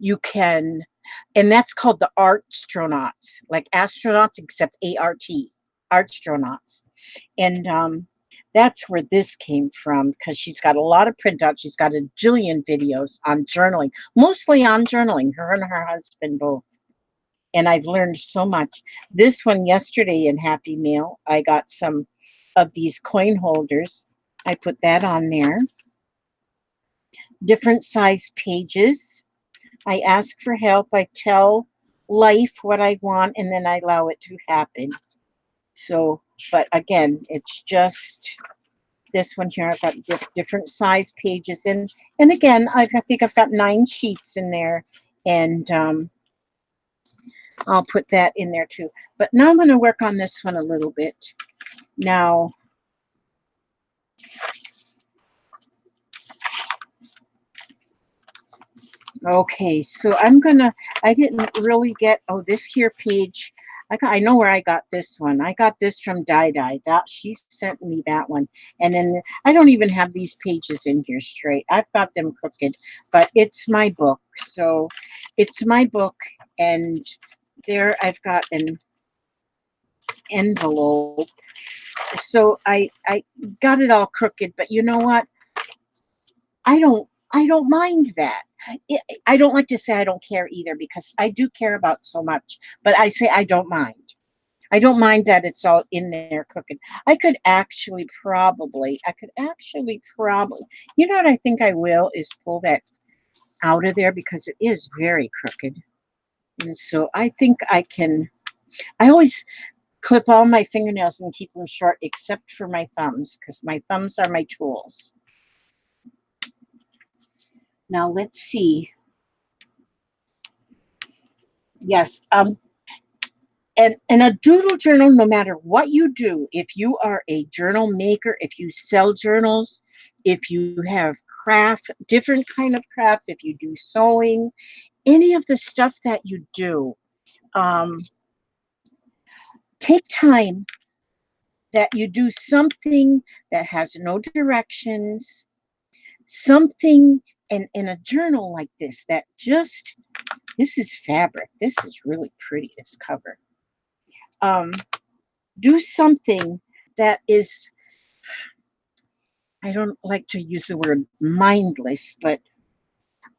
you can, and that's called the Artstronauts, like astronauts except A-R-T, Artstronauts. And that's where this came from, because she's got a lot of printouts. She's got a jillion videos on journaling, mostly on journaling, her and her husband both. And I've learned so much. This one yesterday in Happy Mail, I got some of these coin holders. I put that on there. Different size pages. I ask for help. I tell life what I want, and then I allow it to happen. So, but again, it's just this one here. I've got different size pages, and again, I think I've got 9 sheets in there, and I'll put that in there too. But now I'm going to work on this one a little bit. Now, okay, so I didn't really get, oh, this here page, I know where I got this one. I got this from That she sent me that one. And then I don't even have these pages in here straight. I've got them crooked, but it's my book. So it's my book, and there I've got an envelope. So I got it all crooked, but you know what? I don't mind that. I don't like to say I don't care either, because I do care about so much, but I say I don't mind. I don't mind that it's all in there crooked. I could actually probably, you know what I think I will is pull that out of there, because it is very crooked. And so I think I always clip all my fingernails and keep them short except for my thumbs, because my thumbs are my tools. Now let's see. Yes, and a doodle journal, no matter what you do, if you are a journal maker, if you sell journals, if you have different kind of crafts, if you do sewing, any of the stuff that you do, take time that you do something that has no directions, something in a journal like this that just, this is fabric. This is really pretty, this cover. Do something that is, I don't like to use the word mindless, but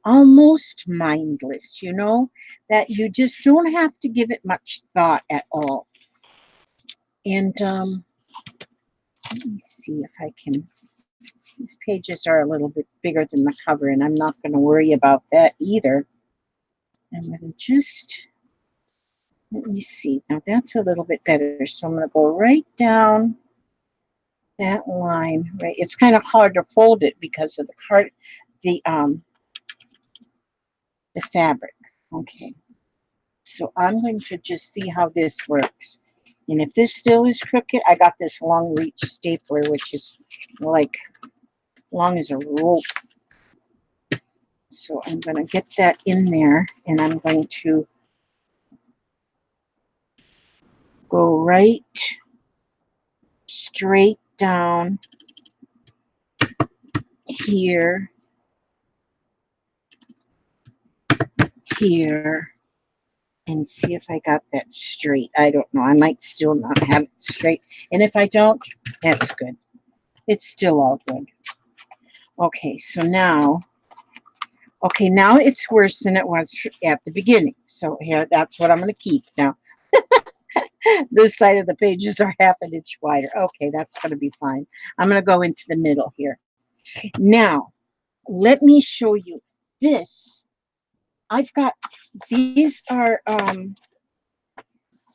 almost mindless, you know, that you just don't have to give it much thought at all. And let me see if I can, these pages are a little bit bigger than the cover, and I'm not going to worry about that either. I'm going to just Let me see. Now that's a little bit better. So I'm going to go right down that line. Right. It's kind of hard to fold it because of the fabric. Okay. So I'm going to just see how this works. And if this still is crooked, I got this long reach stapler, which is like long as a rope. So I'm going to get that in there, and I'm going to go right straight down here, here, and see if I got that straight. I don't know. I might still not have it straight. And if I don't, that's good. It's still all good. Okay, so now, okay, now it's worse than it was at the beginning. So here, that's what I'm going to keep now. This side of the pages are half an inch wider. Okay, that's going to be fine. I'm going to go into the middle here. Now, let me show you this. I've got, these are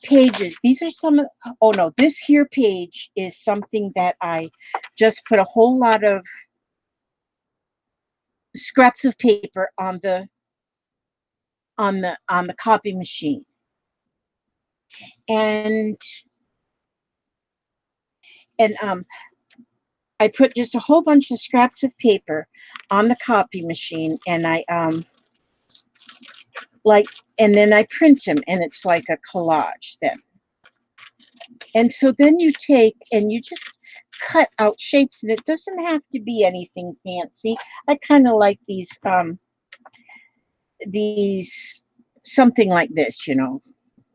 pages. These are some of, oh no, this here page is something that I just put a whole lot of scraps of paper on the copy machine. And I put just a whole bunch of scraps of paper on the copy machine, and I like, and then I print them, and it's like a collage then. And so then you take and you just cut out shapes, and it doesn't have to be anything fancy. I kind of like these something like this, you know,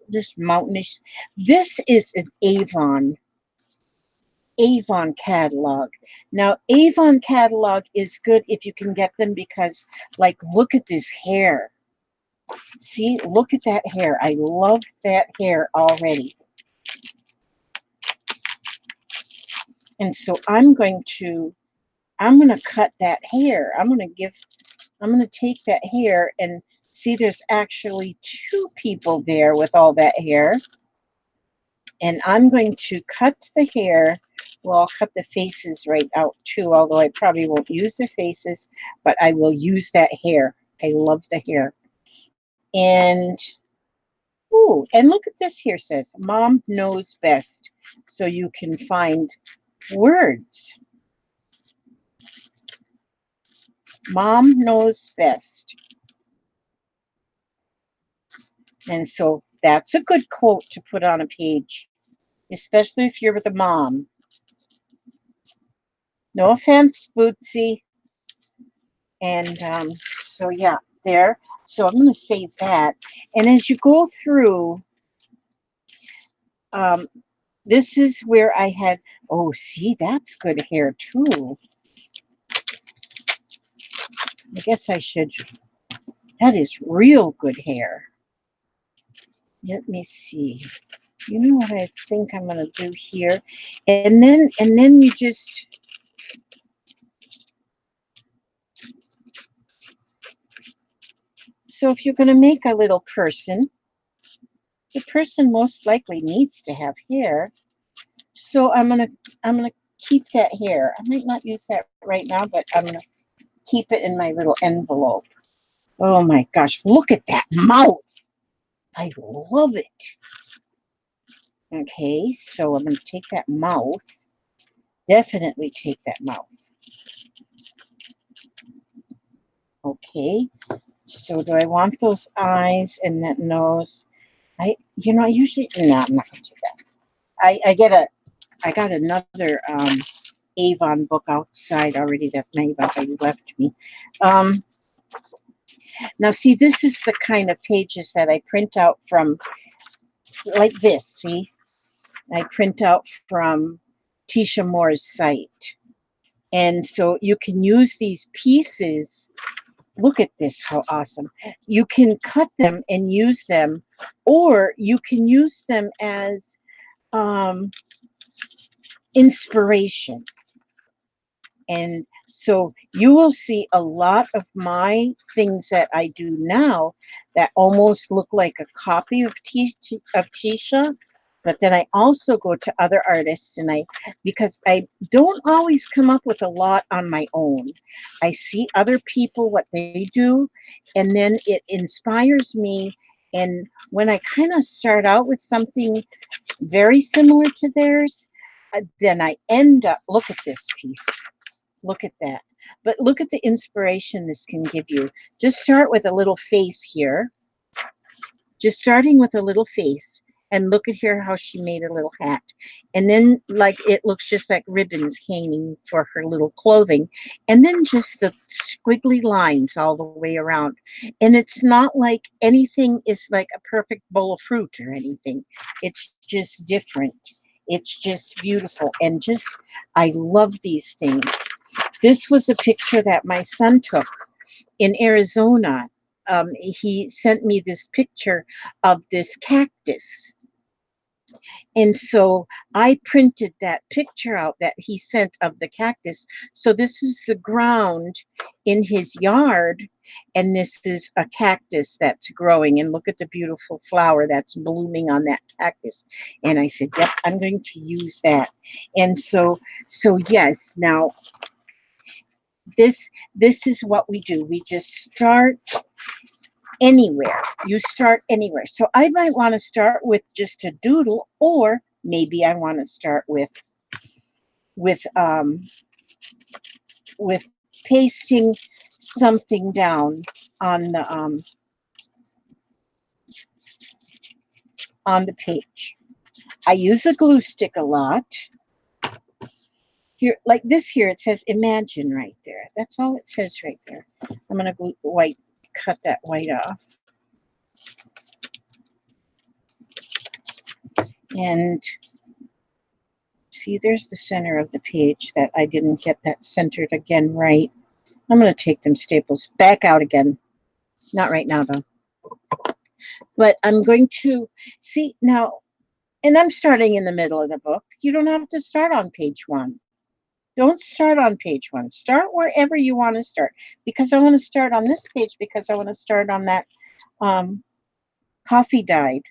just mountainish. This is an Avon catalog. Now, Avon catalog is good if you can get them because, like, look at this hair. See, look at that hair. I love that hair already. And so I'm going to cut that hair. I'm going to take that hair and see there's actually two people there with all that hair. And I'm going to cut the hair. Well, I'll cut the faces right out too, although I probably won't use the faces, but I will use that hair. I love the hair. And, ooh, and look at this here says, Mom knows best. So you can find words. Mom knows best. And so that's a good quote to put on a page, especially if you're with a mom. No offense, Bootsy. And so, yeah, there. So I'm going to save that. And as you go through, this is where I had, oh, see, that's good hair too. I guess I should, that is real good hair. Let me see. You know what I think I'm going to do here? And then you just, so if you're going to make a little person, the person most likely needs to have hair. So I'm gonna keep that hair. I might not use that right now, but I'm gonna keep it in my little envelope. Oh my gosh, look at that mouth. I love it. Okay, so I'm gonna take that mouth. Definitely take that mouth. Okay, so do I want those eyes and that nose? I usually, no, I'm not gonna do that. I got another Avon book outside already that Avon left me. Now, see, this is the kind of pages that I print out from, like this, see? I print out from Tisha Moore's site. And so you can use these pieces. Look at this, how awesome. You can cut them and use them, or you can use them as inspiration. And so you will see a lot of my things that I do now that almost look like a copy of Tisha. But then I also go to other artists, and because I don't always come up with a lot on my own. I see other people, what they do, and then it inspires me. And when I kind of start out with something very similar to theirs, then I end up, look at this piece. Look at that. But look at the inspiration this can give you. Just start with a little face here. Just starting with a little face. And look at here how she made a little hat. And then like it looks just like ribbons hanging for her little clothing. And then just the squiggly lines all the way around. And it's not like anything is like a perfect bowl of fruit or anything. It's just different. It's just beautiful. And just, I love these things. This was a picture that my son took in Arizona. He sent me this picture of this cactus. And so I printed that picture out that he sent of the cactus. So this is the ground in his yard, and this is a cactus that's growing. And look at the beautiful flower that's blooming on that cactus. And I said, yep, I'm going to use that. And so yes, now this is what we do. We just start anywhere. You start anywhere. So I might want to start with just a doodle, or maybe I want to start with um with pasting something down on the page. I use a glue stick a lot. Here, like this here, it says imagine right there. That's all it says right there. I'm gonna go white, cut that white off. And see, there's the center of the page that I didn't get that centered again right. I'm going to take them staples back out again. Not right now, though. But I'm going to see now, and I'm starting in the middle of the book. You don't have to start on page 1. Don't start on page 1. Start wherever you want to start. Because I want to start on this page because I want to start on that coffee dyed.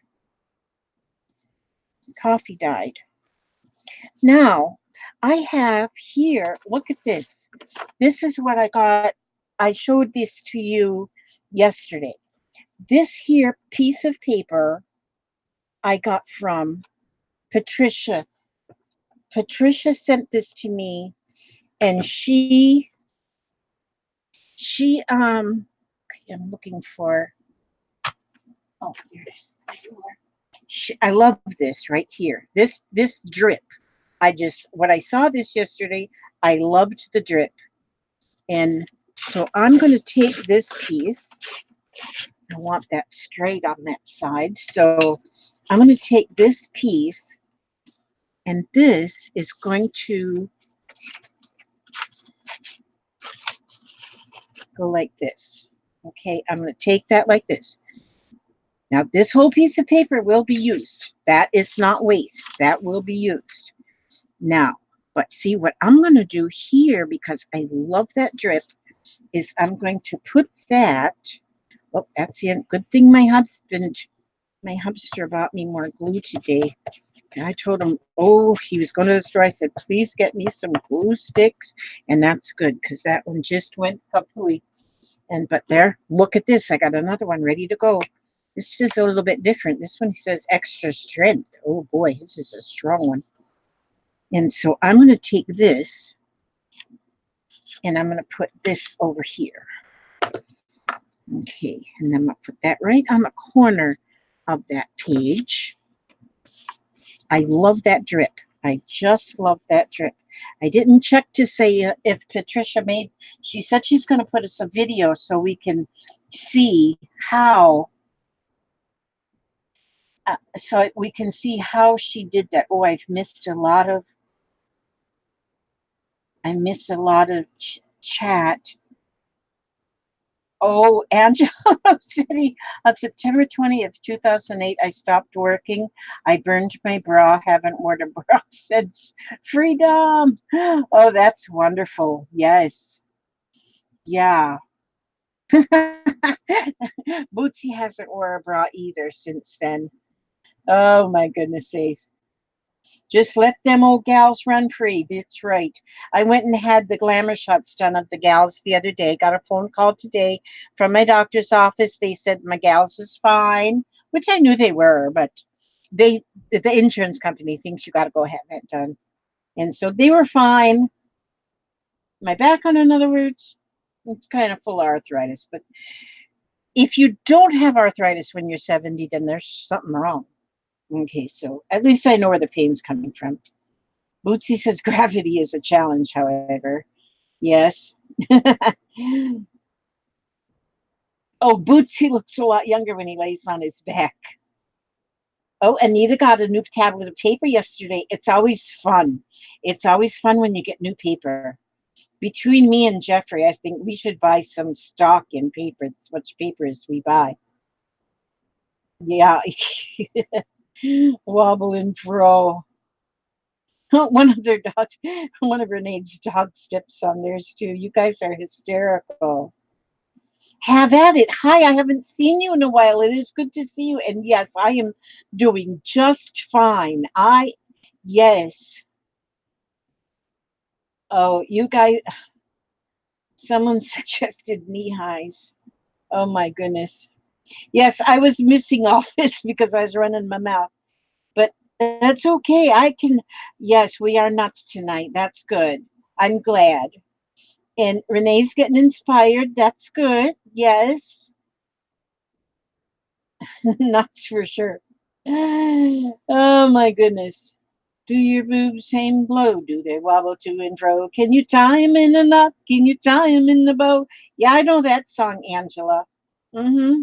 Coffee dyed. Now, I have here, look at this. This is what I got. I showed this to you yesterday. This here piece of paper I got from Patricia. Patricia sent this to me, and okay, I'm looking for, oh, here it is. I love this right here. This drip. When I saw this yesterday, I loved the drip. And so I'm going to take this piece. I want that straight on that side. So I'm going to take this piece, and this is going to go like this. Okay, I'm going to take that like this. Now, this whole piece of paper will be used. That is not waste. That will be used. Now, but see what I'm going to do here, because I love that drip, is I'm going to put that. Oh, that's it. Good thing my hubster bought me more glue today. And I told him, oh, he was going to destroy. I said, please get me some glue sticks. And that's good, because that one just went kapooey. But there, look at this. I got another one ready to go. This is a little bit different. This one says extra strength. Oh boy, this is a strong one. And so I'm going to take this, and I'm going to put this over here. Okay, and I'm going to put that right on the corner of that page. I love that drip. I just love that drip. I didn't check to say if Patricia she said she's going to put us a video so we can see how, she did that. Oh, I missed a lot of chat. Oh, Angela City on September 20th, 2008, I stopped working. I burned my bra, haven't worn a bra since. Freedom. Oh, that's wonderful. Yes. Yeah. Bootsy hasn't worn a bra either since then. Oh, my goodness sakes. Just let them old gals run free. That's right. I went and had the glamour shots done of the gals the other day. Got a phone call today from my doctor's office. They said my gals is fine, which I knew they were, but they the insurance company thinks you got to go have that done. And so they were fine. My back, on in other words, it's kind of full of arthritis. But if you don't have arthritis when you're 70, then there's something wrong. Okay, so at least I know where the pain's coming from. Bootsy says gravity is a challenge, however. Yes. Oh, Bootsy looks a lot younger when he lays on his back. Oh, Anita got a new tablet of paper yesterday. It's always fun. It's always fun when you get new paper. Between me and Jeffrey, I think we should buy some stock in paper. It's much paper as we buy. Yeah. Wobble and throw. One of their dogs, one of Renee's dogs steps on theirs too. You guys are hysterical. Have at it. Hi, I haven't seen you in a while. It is good to see you. And yes, I am doing just fine. Yes. Oh, you guys, someone suggested knee highs. Oh my goodness. Yes, I was missing all this because I was running my mouth. But that's okay. Yes, we are nuts tonight. That's good. I'm glad. And Renee's getting inspired. That's good. Yes, nuts for sure. Oh my goodness. Do your boobs hang low? Do they wobble to and fro? Can you tie 'em in a knot? Can you tie 'em in the bow? Yeah, I know that song, Angela. Mm-hmm.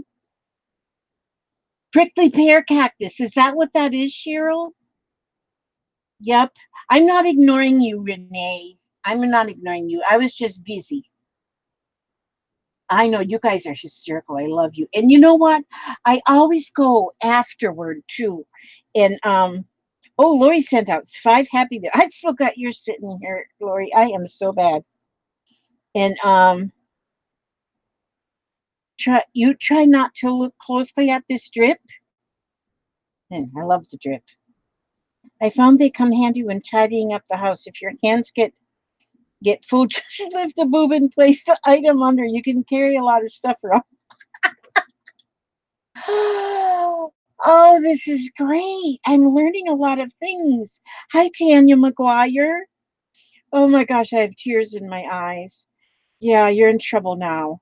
Prickly pear cactus. Is that what that is, Cheryl? Yep. I'm not ignoring you, Renee. I'm not ignoring you. I was just busy. I know you guys are hysterical. I love you. And you know what? I always go afterward too. And oh, Lori sent out 5 happy meals. I still got yours sitting here, Lori. I am so bad. And try not to look closely at this drip. And I love the drip. I found they come handy when tidying up the house. If your hands get full, just lift a boob and place the item under. You can carry a lot of stuff around. Oh, this is great. I'm learning a lot of things. Hi, Tanya McGuire. Oh my gosh, I have tears in my eyes. Yeah, you're in trouble now.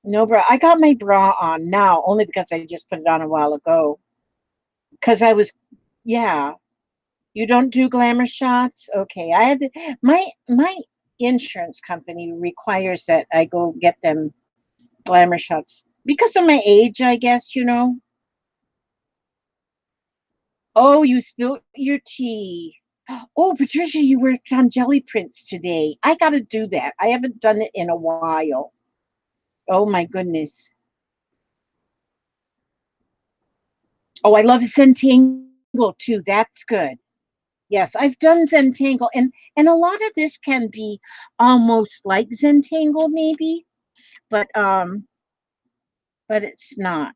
No bra. I got my bra on now only because I just put it on a while ago. Because yeah. You don't do glamour shots? Okay. My insurance company requires that I go get them glamour shots because of my age, I guess, you know. Oh, you spilled your tea. Oh, Patricia, you worked on jelly prints today. I got to do that. I haven't done it in a while. Oh my goodness. Oh, I love Zentangle too. That's good. Yes, I've done Zentangle, and a lot of this can be almost like Zentangle, maybe, but it's not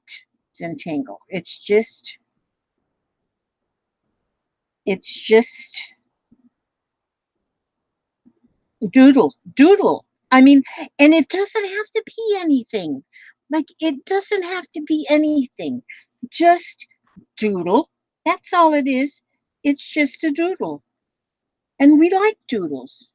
Zentangle. It's just Doodle. I mean, and it doesn't have to be anything. Like it doesn't have to be anything. Just Doodle. That's all it is. It's just a doodle, and we like doodles.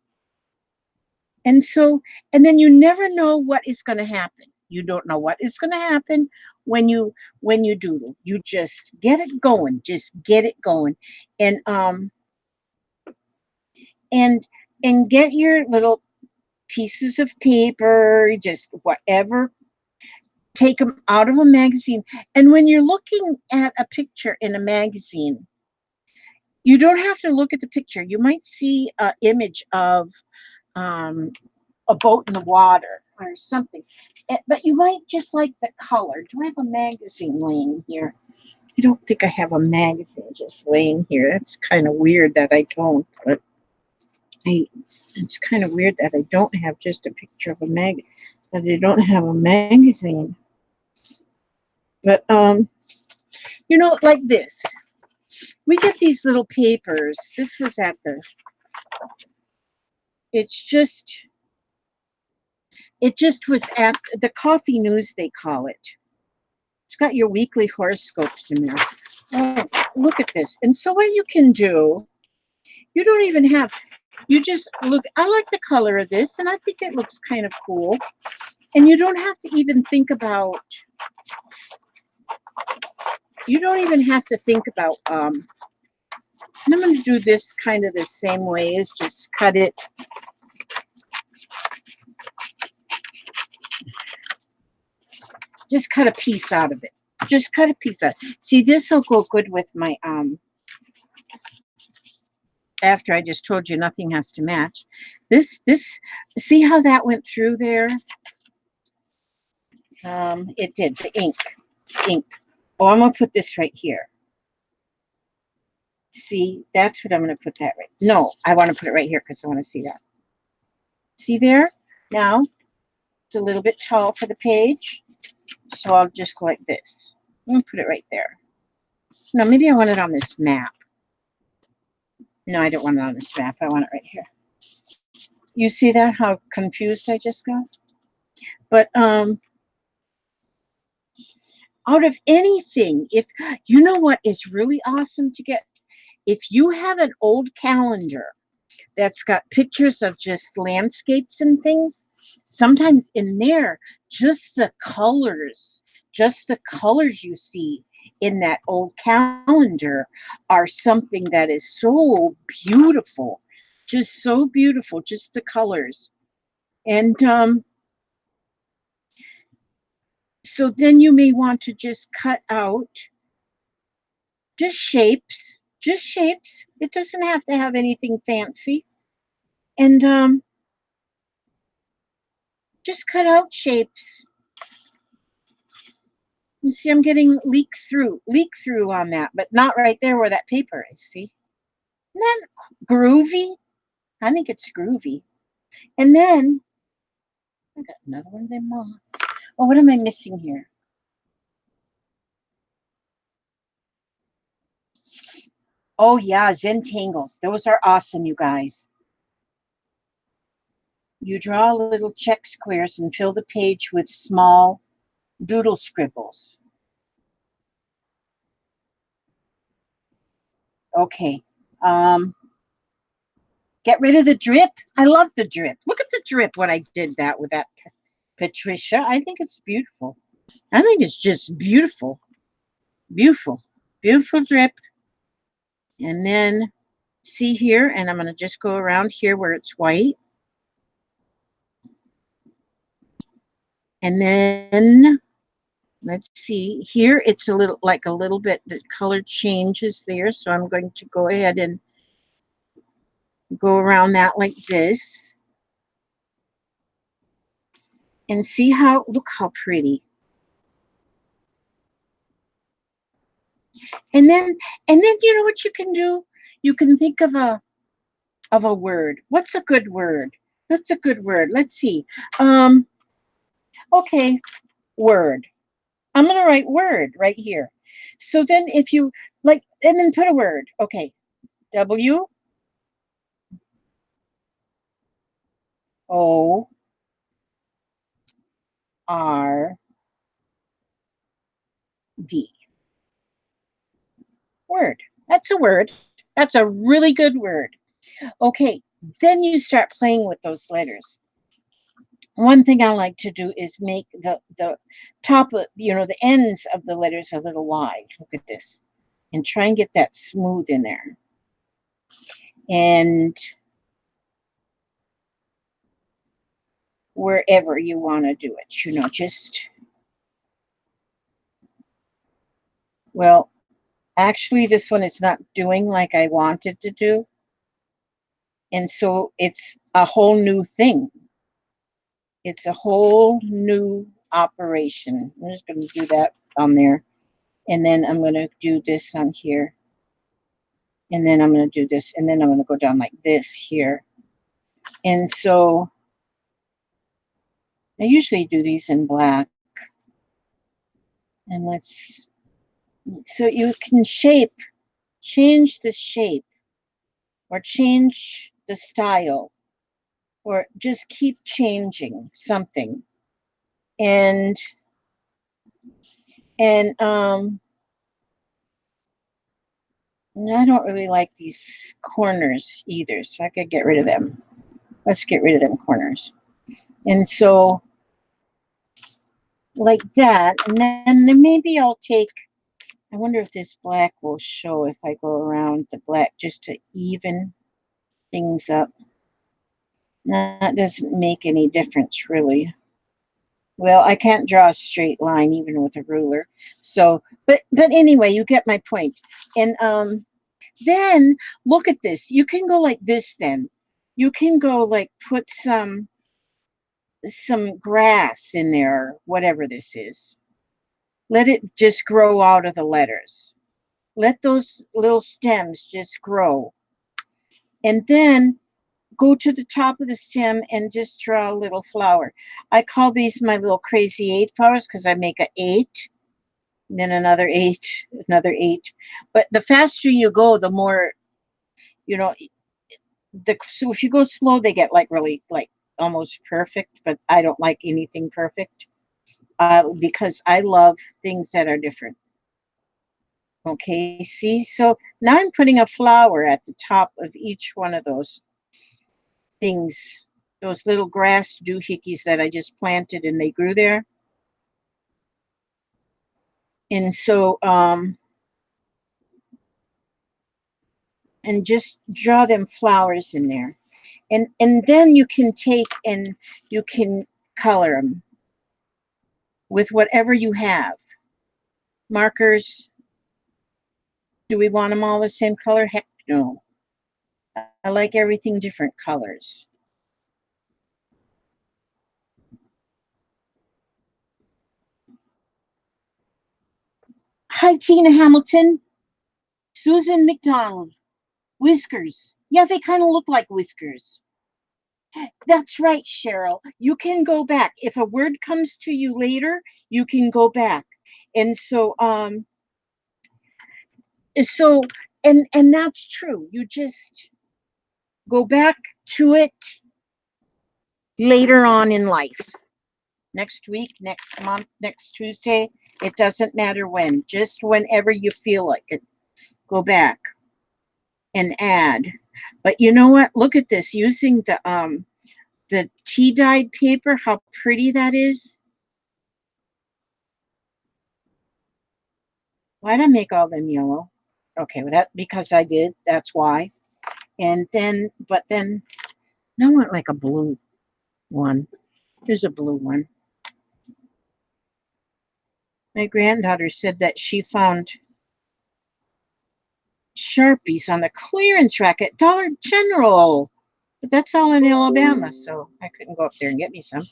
And so, and then you never know what is going to happen. You don't know what is going to happen when you doodle. You just get it going. Just get it going, and and and get your little pieces of paper, just whatever. Take them out of a magazine, and when you're looking at a picture in a magazine, you don't have to look at the picture. You might see an image of um, a boat in the water, or something. But you might just like the color. Do I have a magazine laying here? I don't think I have a magazine just laying here. That's kind of weird that I don't, but it's kind of weird that I don't have just a picture of a that I don't have a magazine. But you know, like this. We get these little papers. This was at the it just was at the Coffee News, they call it. It's got your weekly horoscopes in there. Oh, look at this. And so what you can do, you don't even have, you just look, I like the color of this, and I think it looks kind of cool. And you don't have to even think about, and I'm going to do this kind of the same way as just cut it. Just cut a piece out of it. Just cut a piece out. See, this will go good with my, after I just told you nothing has to match. See how that went through there? It did, the ink. Oh, I'm going to put this right here. See, that's what I'm going to put that right. No, I want to put it right here because I want to see that. See there? Now, it's a little bit tall for the page. So I'll just go like this. I'm going to put it right there. No, maybe I want it on this map. No, I don't want it on this map. I want it right here. You see that, how confused I just got? But out of anything, if you know what is really awesome to get, if you have an old calendar that's got pictures of just landscapes and things, sometimes in there, just the colors you see in that old calendar are something that is so beautiful, just so beautiful, just the colors. And so then you may want to just cut out just shapes. It doesn't have to have anything fancy. And just cut out shapes. You see, I'm getting leak through on that, but not right there where that paper is. See? Isn't that groovy? I think it's groovy. And then I got another one of them moths. Oh, what am I missing here? Oh yeah, Zentangles. Those are awesome, you guys. You draw little check squares and fill the page with small doodle scribbles. Okay. Get rid of the drip. I love the drip. Look at the drip, what I did that with that Patricia. I think it's beautiful. I think it's just beautiful. Beautiful. Beautiful drip. And then see here, and I'm going to just go around here where it's white. And then let's see here, it's a little like a little bit, the color changes there. So I'm going to go ahead and go around that like this. And see how, look how pretty. And then you know what you can do? You can think of a word. What's a good word? That's a good word. Let's see. Okay, word. I'm gonna write word right here. So then if you like, and then put a word. Okay. W O R D. Word. That's a word. That's a really good word. Okay, then you start playing with those letters. One thing I like to do is make the top of, you know, the ends of the letters a little wide. Look at this. And try and get that smooth in there. And wherever you want to do it, you know, just, well, actually this one is not doing like I wanted to do. And so it's a whole new thing. It's a whole new operation. I'm just going to do that on there. And then I'm going to do this on here. And then I'm going to do this. And then I'm going to go down like this here. And so I usually do these in black. And so you can change the shape or change the style or just keep changing something. And I don't really like these corners either, so I could get rid of them. Let's get rid of them corners. And so like that, and then maybe I'll take, I wonder if this black will show if I go around the black just to even things up. That doesn't make any difference really. Well, I can't draw a straight line even with a ruler. So, but anyway, you get my point. And then look at this. You can go like this then. You can go like put some grass in there, whatever this is. Let it just grow out of the letters. Let those little stems just grow. And then go to the top of the stem and just draw a little flower. I call these my little crazy 8 flowers because I make an 8, and then another 8, another 8. But the faster you go, the more, you know, so if you go slow, they get like really like almost perfect, but I don't like anything perfect because I love things that are different. Okay, see, so now I'm putting a flower at the top of each one of those things, those little grass doohickeys that I just planted and they grew there. And so and just draw them flowers in there. And then you can take and you can color them with whatever you have. Markers. Do we want them all the same color? Heck no. I like everything different colors. Hi, Tina Hamilton. Susan McDonald. Whiskers. Yeah, they kind of look like whiskers. That's right, Cheryl. You can go back. If a word comes to you later, you can go back. And so and that's true. You just go back to it later on in life. Next week, next month, next Tuesday, it doesn't matter when. Just whenever you feel like it, go back and add. But you know what? Look at this using the tea dyed paper, how pretty that is. Why'd I make all them yellow? Okay, well that because I did, that's why. And then, but then, I want like a blue one. Here's a blue one. My granddaughter said that she found Sharpies on the clearance rack at Dollar General. But that's all in Alabama, so I couldn't go up there and get me some.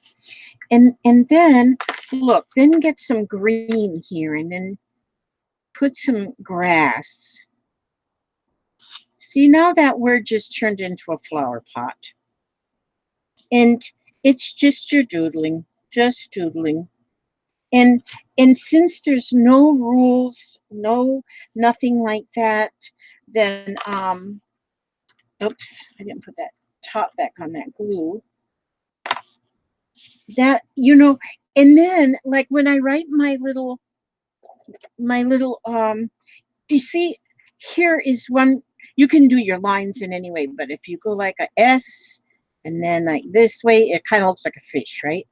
And then, look, then get some green here and then put some grass. See, now that word just turned into a flower pot. And it's just your doodling, just doodling. And since there's no rules, nothing like that, then oops, I didn't put that top back on that glue. That and then like when I write my little you see here is one, you can do your lines in any way, but if you go like a S and then like this way, it kind of looks like a fish, right?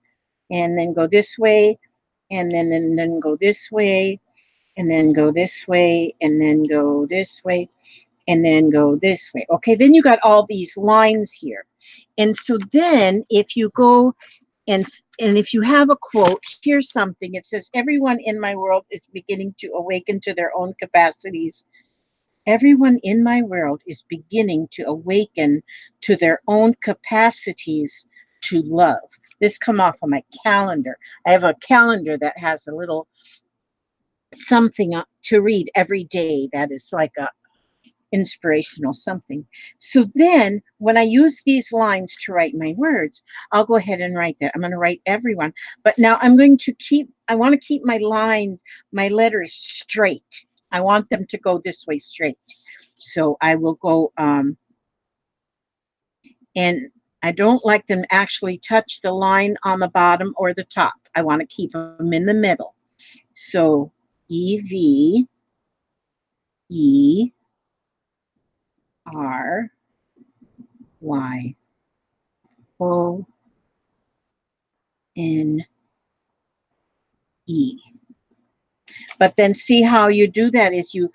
And then go this way, and then go this way, and then go this way, and then go this way, and then go this way. Okay, then you got all these lines here. And so then if you go and if you have a quote, here's something. It says, everyone in my world is beginning to awaken to their own capacities. Everyone in my world is beginning to awaken to their own capacities to love. This come off of my calendar. I have a calendar that has a little something to read every day that is like a inspirational something. So then when I use these lines to write my words, I'll go ahead and write that. I'm going to write everyone. But now I'm going to I want to keep my lines, my letters straight. I want them to go this way straight. So I will go, and I don't like them actually touch the line on the bottom or the top. I want to keep them in the middle. So E-V, E-R-Y, O-N-E. But then see how you do that is you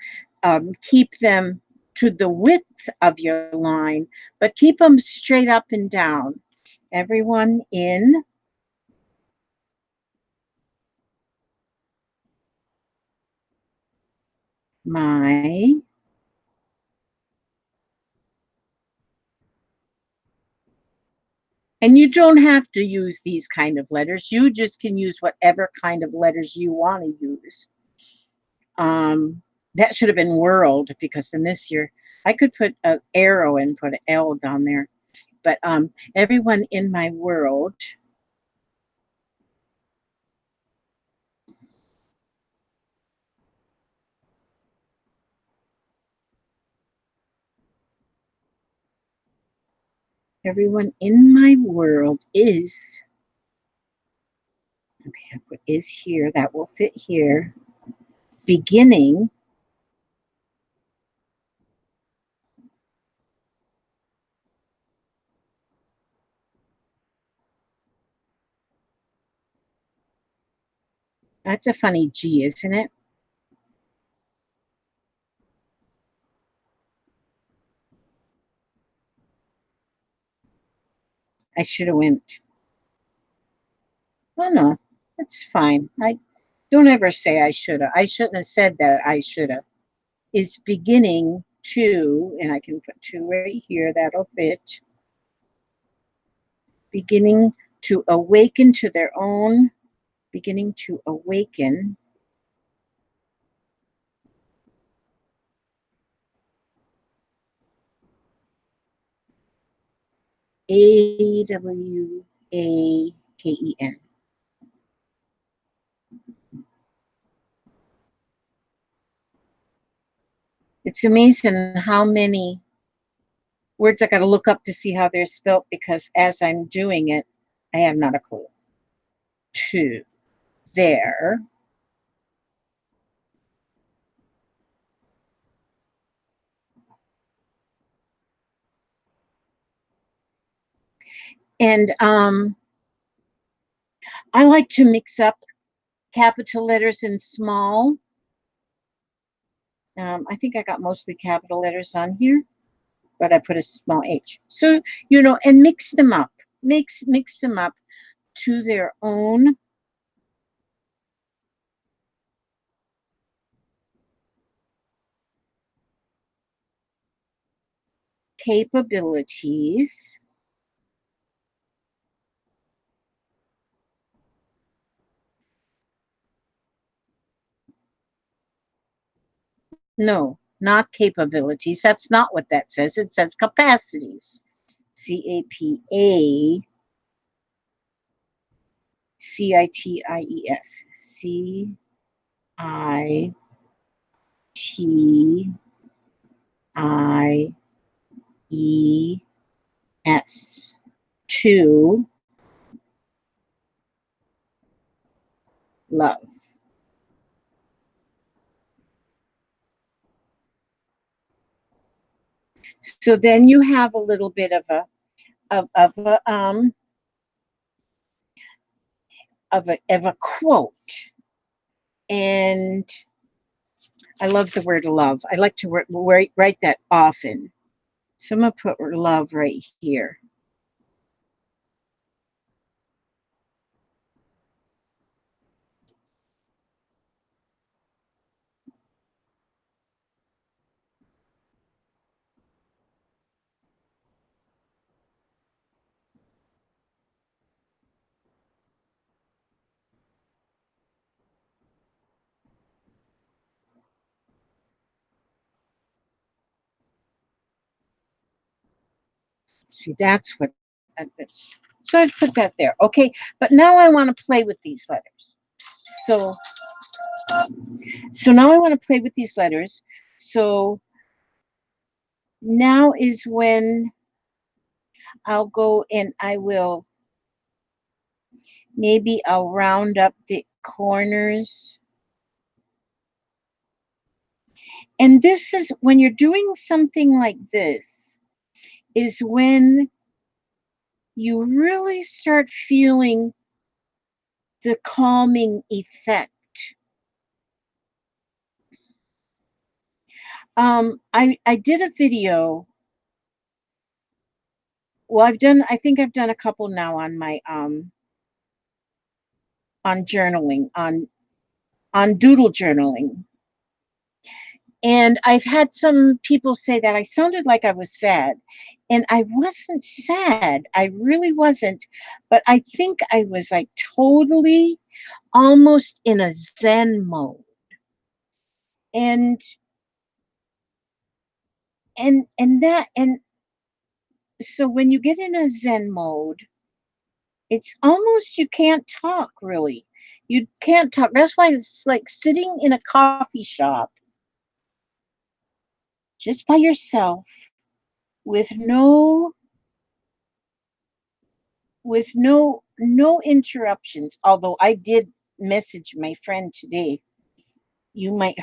keep them to the width of your line, but keep them straight up and down. Everyone in my and you don't have to use these kind of letters. You just can use whatever kind of letters you want to use. That should have been world, because in this year I could put an arrow and put an L down there. But everyone in my world, everyone in my world is, okay, I put is here, that will fit here, beginning that's a funny G, isn't it? I should have went, well, no, it's fine. I don't ever say I should have. I shouldn't have said that I should have. Is beginning to, and I can put two right here, that'll fit. Beginning to awaken to their own, beginning to awaken Awaken. It's amazing how many words I got to look up to see how they're spelt, because as I'm doing it, I have not a clue. To there. And I like to mix up capital letters and small. I think I got mostly capital letters on here, but I put a small h. So, and mix them up. Mix them up to their own capabilities. No, not capabilities. That's not what that says. It says capacities. CAPACITIES. CITIES. To love. So then you have a little bit of a quote. And I love the word love. I like to write that often. So I'm going to put love right here. See, that's what so I put that there. Okay, but now I want to play with these letters. So now I want to play with these letters. So now is when I'll go and I will, maybe I'll round up the corners. And this is when you're doing something like this, is when you really start feeling the calming effect. I did a video. Well, I think I've done a couple now on my on journaling, on doodle journaling. And I've had some people say that I sounded like I was sad. And I wasn't sad. I really wasn't. But I think I was like totally almost in a Zen mode. And and so when you get in a Zen mode, it's almost you can't talk really. You can't talk. That's why it's like sitting in a coffee shop just by yourself with no interruptions. Although I did message my friend today. You might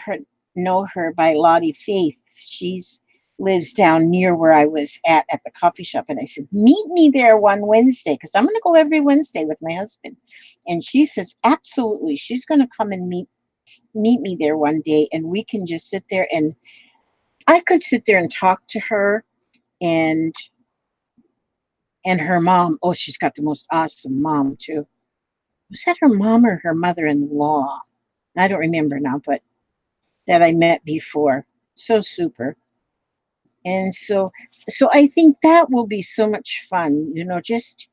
know her by Lottie Faith. She's lives down near where I was at the coffee shop, and I said, meet me there one Wednesday, because I'm going to go every Wednesday with my husband. And she says absolutely, she's going to come and meet me there one day, and we can just sit there, and I could sit there and talk to her and her mom. Oh, she's got the most awesome mom too. Was that her mom or her mother-in-law? I don't remember now, but that I met before. So super. And so I think that will be so much fun, just,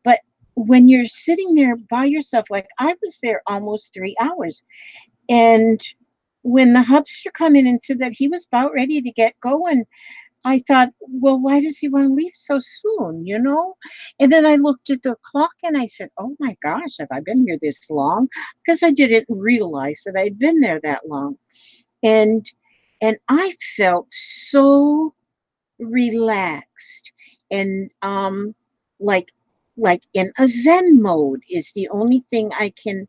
but when you're sitting there by yourself, like I was there almost 3 hours, and when the hubster come in and said that he was about ready to get going, I thought, well, why does he want to leave so soon, And then I looked at the clock and I said, oh my gosh, have I been here this long? Because I didn't realize that I'd been there that long. And I felt so relaxed, and like in a Zen mode is the only thing I can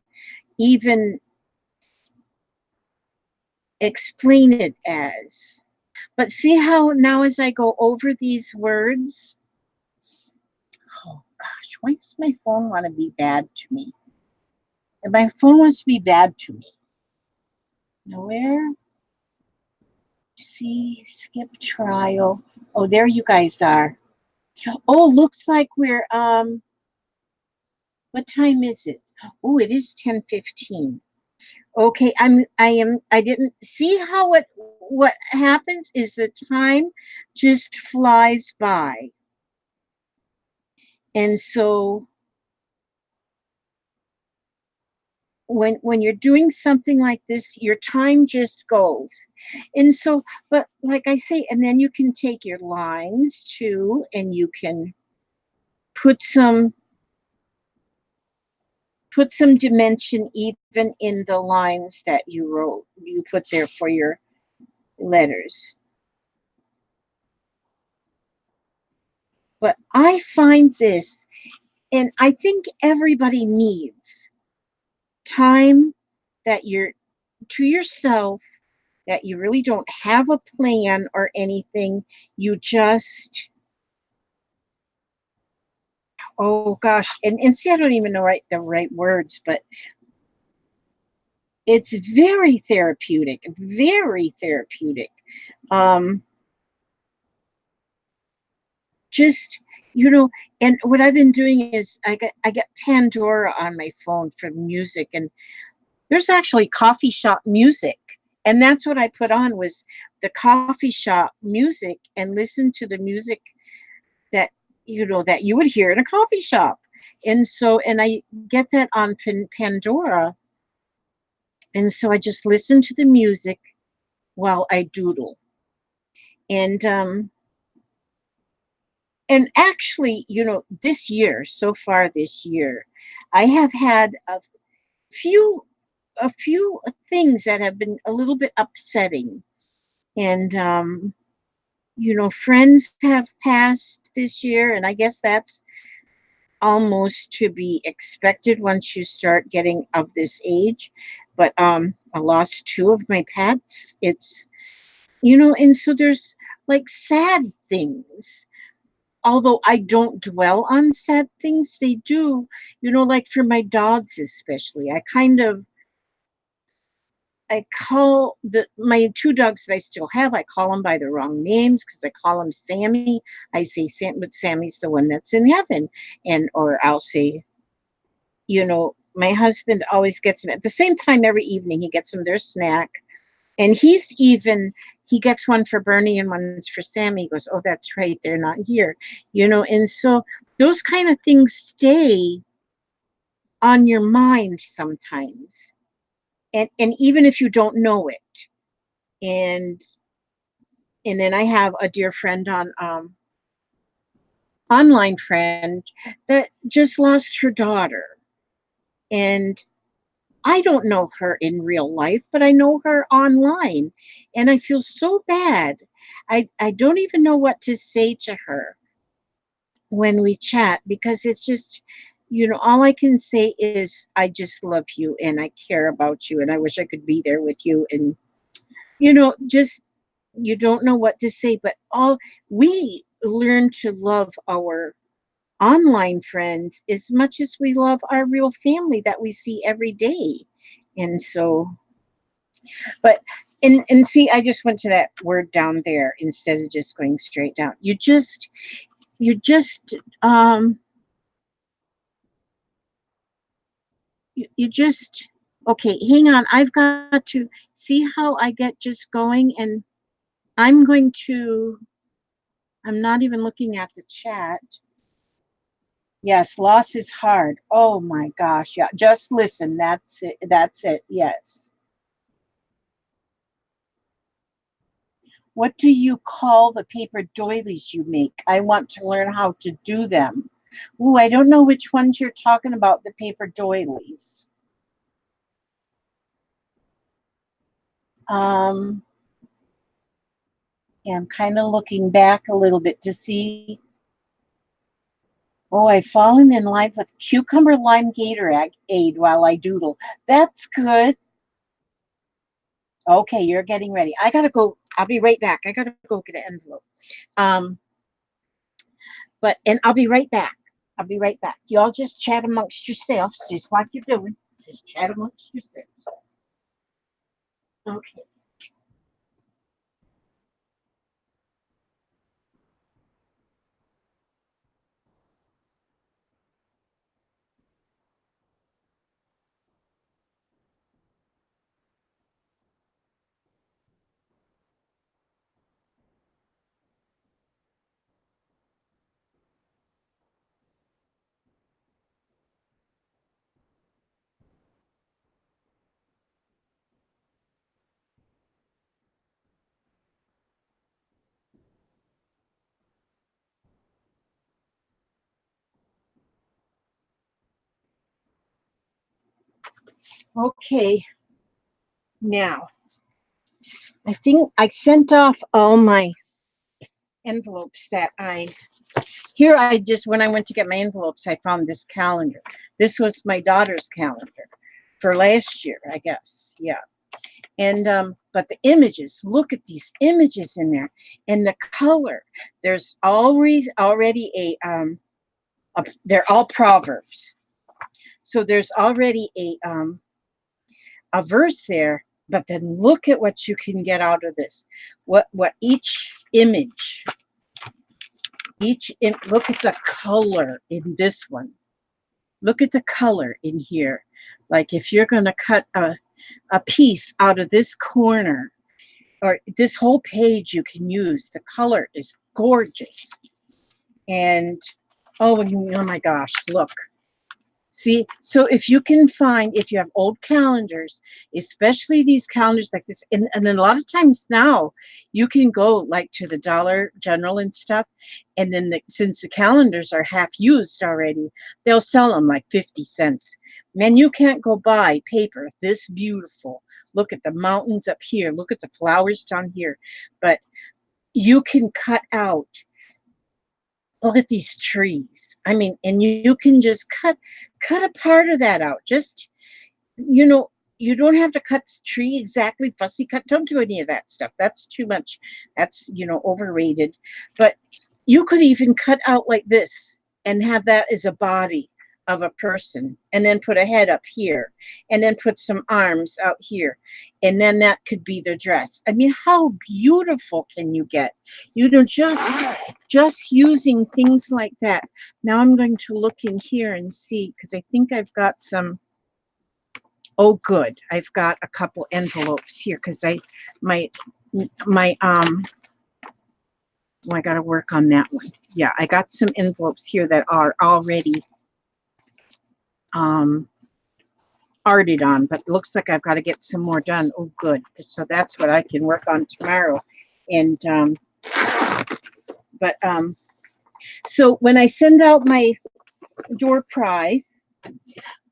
even explain it as. But see how now as I go over these words, oh gosh, why does my phone want to be bad to me? And my phone wants to be bad to me. Nowhere. See, skip trial. Oh, there you guys are. Oh, looks like we're what time is it? Oh, it is 10:15. Okay, I didn't see how what happens is the time just flies by. And so when you're doing something like this, your time just goes. And so, but like I say, and then you can take your lines too, and you can put some dimension even in the lines that you put there for your letters. But I find this, and I think everybody needs time that you're to yourself, that you really don't have a plan or anything. You just, oh gosh, and see, I don't even know the right words, but it's very therapeutic, very therapeutic. Um, just and what I've been doing is I get Pandora on my phone for music, and there's actually coffee shop music, and that's what I put on was the coffee shop music, and listen to the music that that you would hear in a coffee shop. And so, and I get that on Pandora, and so I just listen to the music while I doodle. And And actually, this year, so far this year, I have had few a few things that have been a little bit upsetting. And friends have passed this year, and I guess that's almost to be expected once you start getting of this age. But I lost two of my pets. And so there's like sad things. Although I don't dwell on sad things, they do, like for my dogs especially. I call my two dogs that I still have, I call them by the wrong names because I call them Sammy. I say Sam, but Sammy's the one that's in heaven. Or I'll say, my husband always gets them at the same time every evening. He gets them their snack. And he gets one for Bernie and one's for Sammy. He goes, oh, that's right. They're not here. And so those kind of things stay on your mind sometimes. And even if you don't know it. And and then I have a dear friend on online friend that just lost her daughter. And I don't know her in real life, but I know her online. And I feel so bad. I don't even know what to say to her when we chat because it's just, all I can say is, I just love you and I care about you and I wish I could be there with you. And, just you don't know what to say, but all we learn to love our online friends as much as we love our real family that we see every day. And so, but and see, I just went to that word down there instead of just going straight down. You just okay, hang on. I've got to see how I get just going, and I'm going to I'm not even looking at the chat. Yes, loss is hard. Oh my gosh. Yeah, just listen. That's it. That's it. Yes. What do you call the paper doilies you make? I want to learn how to do them. Ooh, I don't know which ones you're talking about, the paper doilies. Um, yeah, I'm kind of looking back a little bit to see. Oh, I've fallen in love with cucumber lime Gatorade while I doodle. That's good. Okay, you're getting ready. I gotta go. I'll be right back. I gotta go get an envelope. Um, and I'll be right back. I'll be right back. Y'all just chat amongst yourselves, just like you're doing. Just chat amongst yourselves. Okay. Okay. Now, I think I sent off all my envelopes that I just, when I went to get my envelopes, I found this calendar. This was my daughter's calendar for last year, I guess. Yeah. And but the images, look at these images in there, and the color. There's already they're all proverbs, so there's already a verse there. But then look at what you can get out of this. What each image, look at the color in this one. Look at the color in here. Like if you're going to cut a piece out of this corner, or this whole page you can use. The color is gorgeous. And oh my gosh, look. See, so if you can find, if you have old calendars, especially these calendars like this, and then a lot of times now you can go like to the Dollar General and stuff, and then since the calendars are half used already, they'll sell them like 50 cents. Man, you can't go buy paper this beautiful. Look at the mountains up here. Look at the flowers down here. But you can cut out, look at these trees. I mean, and you can just cut a part of that out. Just, you know, you don't have to cut the tree exactly fussy cut. Don't do any of that stuff. That's too much. That's, overrated. But you could even cut out like this and have that as a body of a person, and then put a head up here, and then put some arms out here, and then that could be the dress. I mean, how beautiful can you get? Just using things like that. Now I'm going to look in here and see, because I think I've got some. Oh, good. I've got a couple envelopes here, because my well, I got to work on that one. Yeah, I got some envelopes here that are already arted on, but it looks like I've got to get some more done. Oh, good. So that's what I can work on tomorrow. And so when I send out my door prize,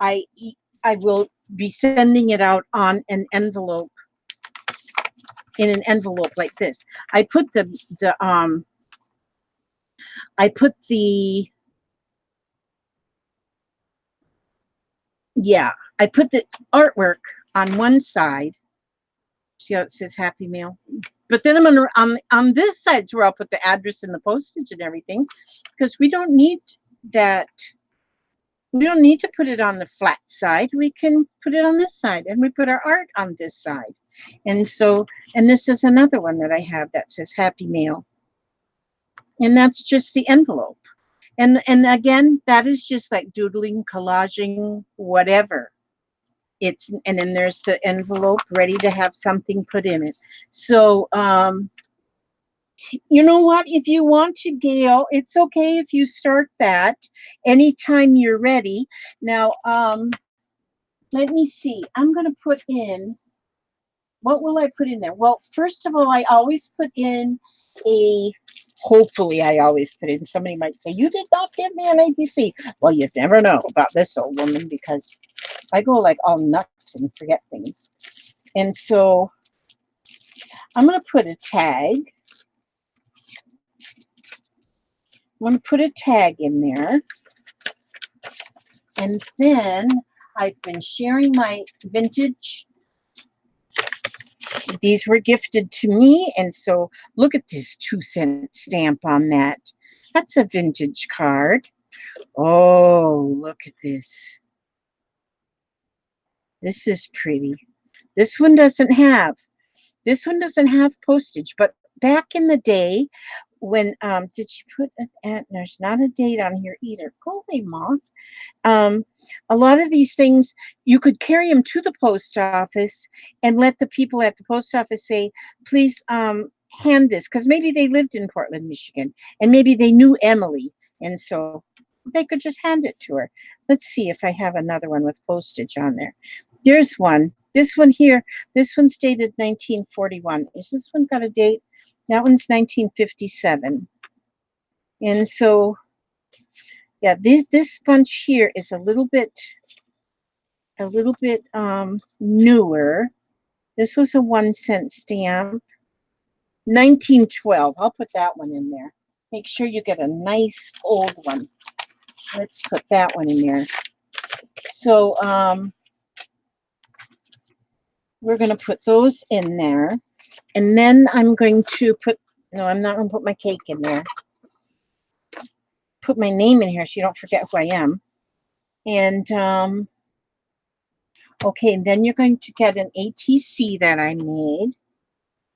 I will be sending it out on an envelope, in an envelope like this. I put the artwork on one side. See how it says Happy Meal? But then I'm on this side's where I'll put the address and the postage and everything, because we don't need that. We don't need to put it on the flat side. We can put it on this side, and we put our art on this side. And so, and this is another one that I have that says Happy Meal. And that's just the envelope. And again, that is just like doodling, collaging, whatever. And then there's the envelope ready to have something put in it. So, you know what? If you want to, Gail, it's okay if you start that anytime you're ready. Now, let me see. I'm going to put in, what will I put in there? Well, first of all, I always put in hopefully I always put in, somebody might say, you did not give me an ABC. Well, you never know about this old woman, because I go like all nuts and forget things. And so I'm going to put a tag. I'm going to put a tag in there. And then I've been sharing my vintage. These were gifted to me. And so look at this 2-cent stamp on that. That's a vintage card. Oh, look at this. This is pretty. This one doesn't have postage, but back in the day when, did she put there's not a date on here either. Go away, Mom. A lot of these things, you could carry them to the post office and let the people at the post office say, please hand this, because maybe they lived in Portland, Michigan, and maybe they knew Emily, and so they could just hand it to her. Let's see if I have another one with postage on there. There's one. This one here, this one's dated 1941. Is this one got a date? That one's 1957. And so, yeah, this bunch here is a little bit newer. This was a 1-cent stamp. 1912. I'll put that one in there. Make sure you get a nice old one. Let's put that one in there. So we're going to put those in there. And then I'm going to put, no, I'm not going to put my cake in there. Put my name in here so you don't forget who I am. And okay, and then you're going to get an ATC that I made.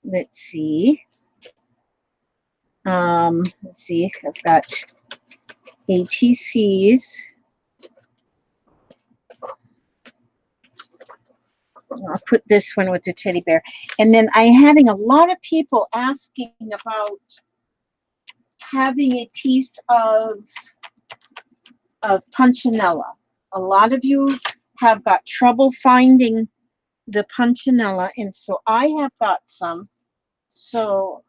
Let's see. I've got ATCs. I'll put this one with the teddy bear. And then I'm having a lot of people asking about having a piece of punchinella. a lot of you have got trouble finding the punchinella, and so I have got some. So,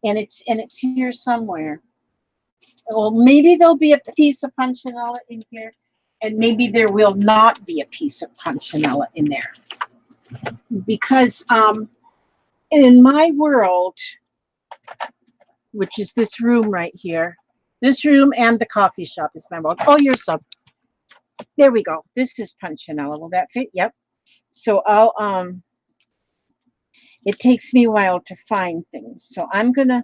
and it's here somewhere. Well, maybe there'll be a piece of punchinella in here, and maybe there will not be a piece of punchinella in there. Because in my world, which is this room right here, this room and the coffee shop is my world. Oh, you're sub. There we go. This is punchinella. Will that fit? Yep. So I'll it takes me a while to find things. So I'm gonna,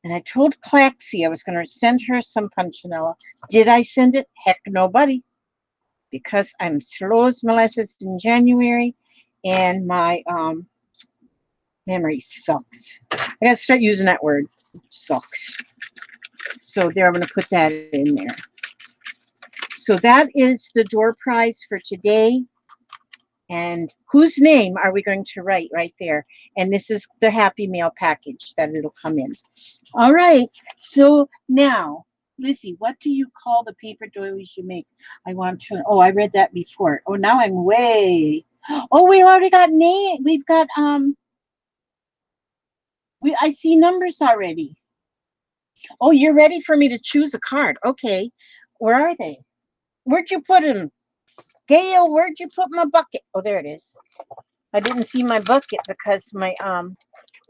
and I told Claxie I was gonna send her some punchinella. Did I send it? Heck nobody. Because I'm slow as molasses in January and my memory sucks. I gotta start using that word. It sucks. So there, I'm gonna put that in there. So that is the door prize for today. And whose name are we going to write right there? And this is the Happy Mail package that it'll come in. All right. So now, Lizzie, what do you call the paper doilies you make? I want to. Oh, I read that before. Oh, now I'm way. Oh, we already got name. We've got I see numbers already. Oh, you're ready for me to choose a card. Okay. Where are they? Where'd you put them? Gail, where'd you put my bucket? Oh, there it is. I didn't see my bucket because my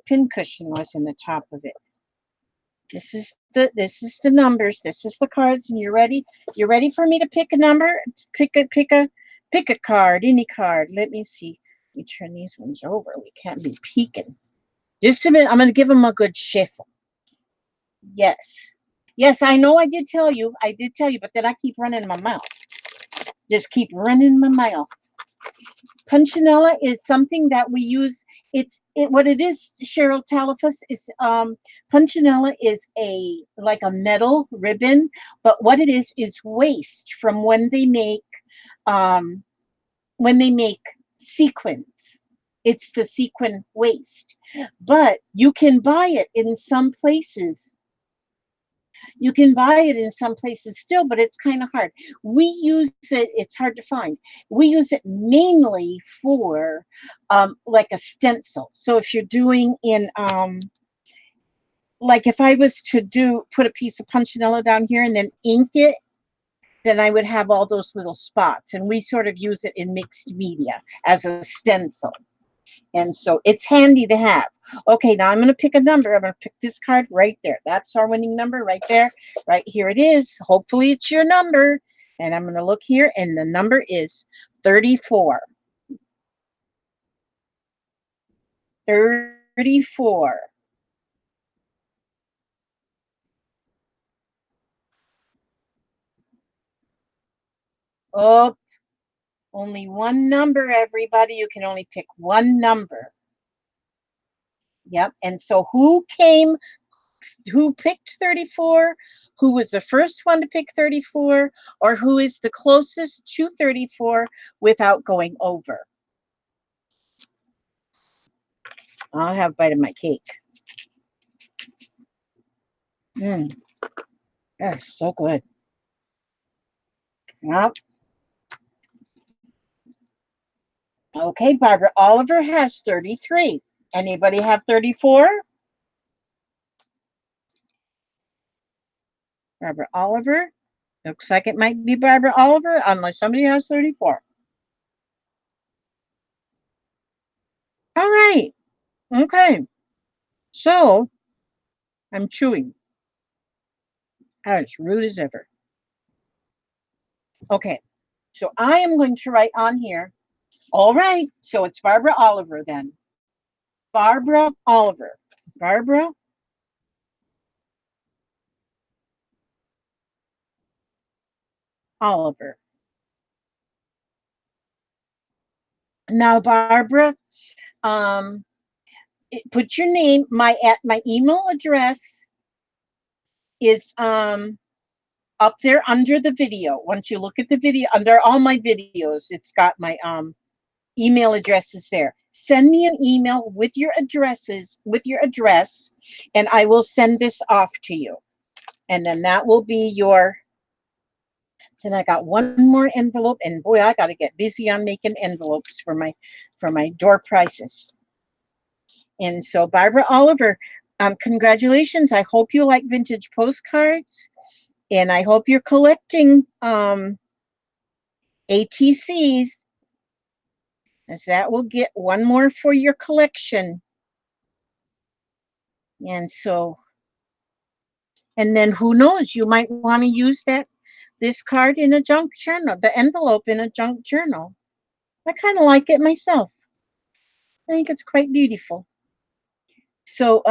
pin cushion was in the top of it. This is the numbers. This is the cards, and you're ready. You're ready for me to pick a number. Pick a card. Any card. Let me see. Let me turn these ones over. We can't be peeking. Just a minute. I'm going to give them a good shuffle. Yes. Yes, I know I did tell you. I did tell you, but then I keep running my mouth. Just keep running my mouth. Punchinella is something that we use. What it is, Cheryl Talifus, is punchinella is like a metal ribbon, but what it is waste from when they make sequins. It's the sequin waste. But you can buy it in some places. You can buy it in some places still, but it's kind of hard. We use it, it's hard to find. We use it mainly for like a stencil. So if you're doing in, like if I was to put a piece of punchinella down here and then ink it, then I would have all those little spots. And we sort of use it in mixed media as a stencil. And so it's handy to have. Okay, now I'm going to pick a number. I'm going to pick this card right there. That's our winning number right there. Right here it is. Hopefully it's your number. And I'm going to look here, and the number is 34. 34. Oh, only one number, everybody. You can only pick one number. Yep. And so who picked 34, who was the first one to pick 34, or who is the closest to 34 without going over? I'll have a bite of my cake. That's so good. Yep. Okay, Barbara Oliver has 33. Anybody have 34? Barbara Oliver. Looks like it might be Barbara Oliver, unless somebody has 34. All right. Okay. So I'm chewing. As rude as ever. Okay. So I am going to write on here. All right. So it's Barbara Oliver then. Barbara Oliver. Barbara Oliver. Now, Barbara, put your name. My email address is up there under the video. Once you look at the video, under all my videos, it's got my email addresses there. Send me an email with your address, and I will send this off to you. And then that will be your Then I got one more envelope, and boy, I got to get busy on making envelopes for my door prizes. And so, Barbara Oliver, congratulations! I hope you like vintage postcards, and I hope you're collecting ATCs, as that will get one more for your collection. And so, and then who knows, you might want to use that this card in a junk journal, the envelope in a junk journal. I kind of like it myself. I think it's quite beautiful. So,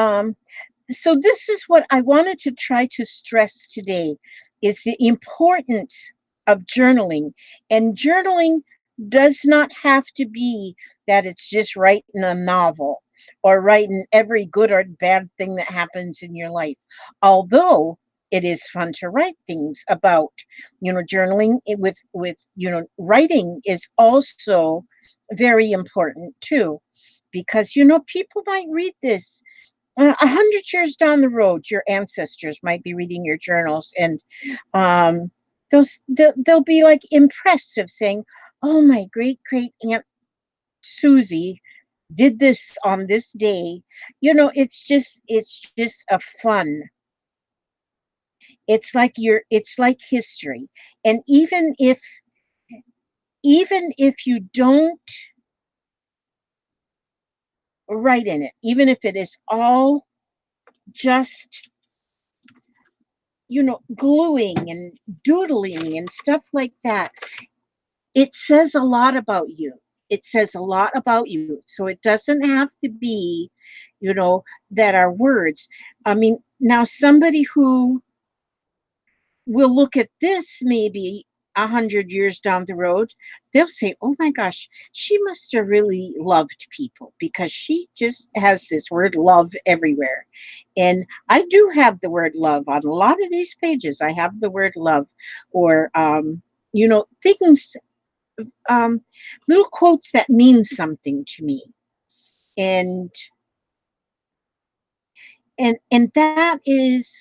so this is what I wanted to try to stress today is the importance of journaling. And journaling does not have to be that it's just writing a novel or writing every good or bad thing that happens in your life. Although it is fun to write things about, journaling with writing is also very important too, because people might read this 100 years down the road. Your ancestors might be reading your journals, and they'll be like impressed of saying, "Oh, my great aunt Susie did this on this day." It's just a fun. It's like history, and even if you don't write in it, even if it is all just gluing and doodling and stuff like that, it says a lot about you. It says a lot about you. So it doesn't have to be, that are words. I mean, now somebody who will look at this maybe 100 years down the road, they'll say, "Oh my gosh, she must have really loved people because she just has this word love everywhere." And I do have the word love on a lot of these pages. I have the word love, or things, um, little quotes that mean something to me, and and that is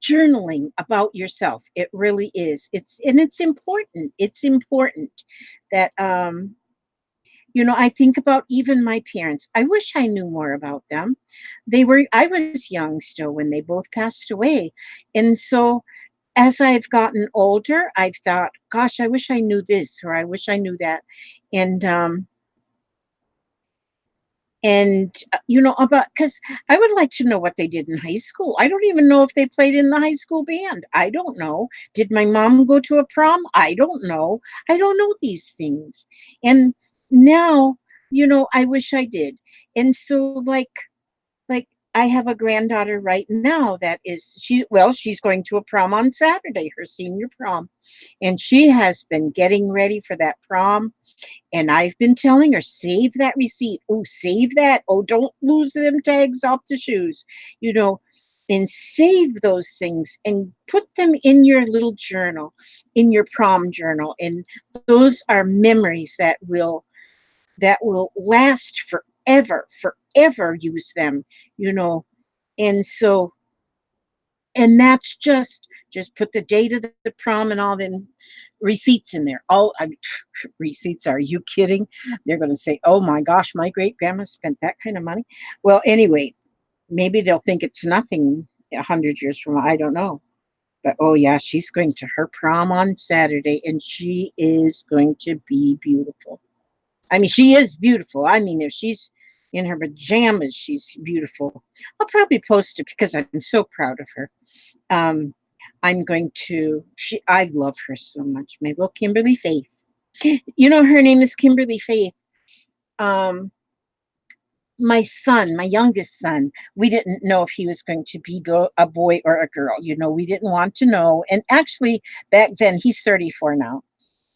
journaling about yourself. It really is. It's important. It's important that I think about even my parents. I wish I knew more about them. I was young still when they both passed away. And so as I've gotten older, I've thought, gosh, I wish I knew this, or I wish I knew that. And about, because I would like to know what they did in high school. I don't even know if they played in the high school band. I don't know. Did my mom go to a prom? I don't know. I don't know these things. And now, I wish I did. And so, like I have a granddaughter right now that she's going to a prom on Saturday, her senior prom. And she has been getting ready for that prom, and I've been telling her, save that receipt. Oh, save that. Oh, don't lose them tags off the shoes, you know, and save those things and put them in your little journal, in your prom journal. And those are memories that will last forever, forever. Use them, you know. And so, and that's just put the date of the prom and all them receipts in there. Receipts, are you kidding? They're going to say, "Oh my gosh, my great grandma spent that kind of money." Well, anyway, maybe they'll think it's nothing 100 years from now. I don't know. But oh yeah, she's going to her prom on Saturday, and she is going to be beautiful. I mean, she is beautiful. I mean, if she's in her pajamas, she's beautiful. I'll probably post it because I'm so proud of her. um, I'm going to. I love her so much. My little Kimberly Faith. Her name is Kimberly Faith. Um, my son, my youngest son, we didn't know if he was going to be a boy or a girl. We didn't want to know. And actually, back then, he's 34 now.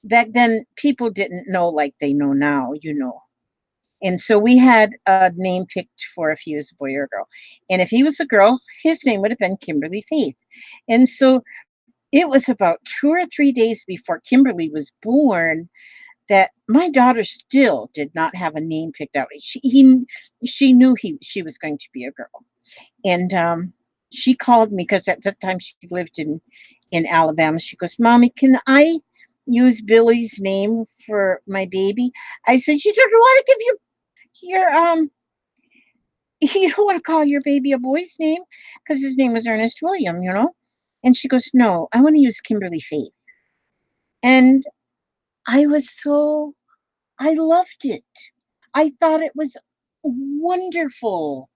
Back then, people didn't know like they know now. And so we had a name picked for if he was a boy or a girl. And if he was a girl, his name would have been Kimberly Faith. And so it was about 2 or 3 days before Kimberly was born that my daughter still did not have a name picked out. She knew she was going to be a girl, and She called me because at that time she lived in Alabama. She goes, "Mommy, can I use Billy's name for my baby?" I said, "You don't want to give your you don't want to call your baby a boy's name because his name was Ernest William, you know?" And she goes, "No, I want to use Kimberly Faith." And I was so I loved it. I thought it was wonderful.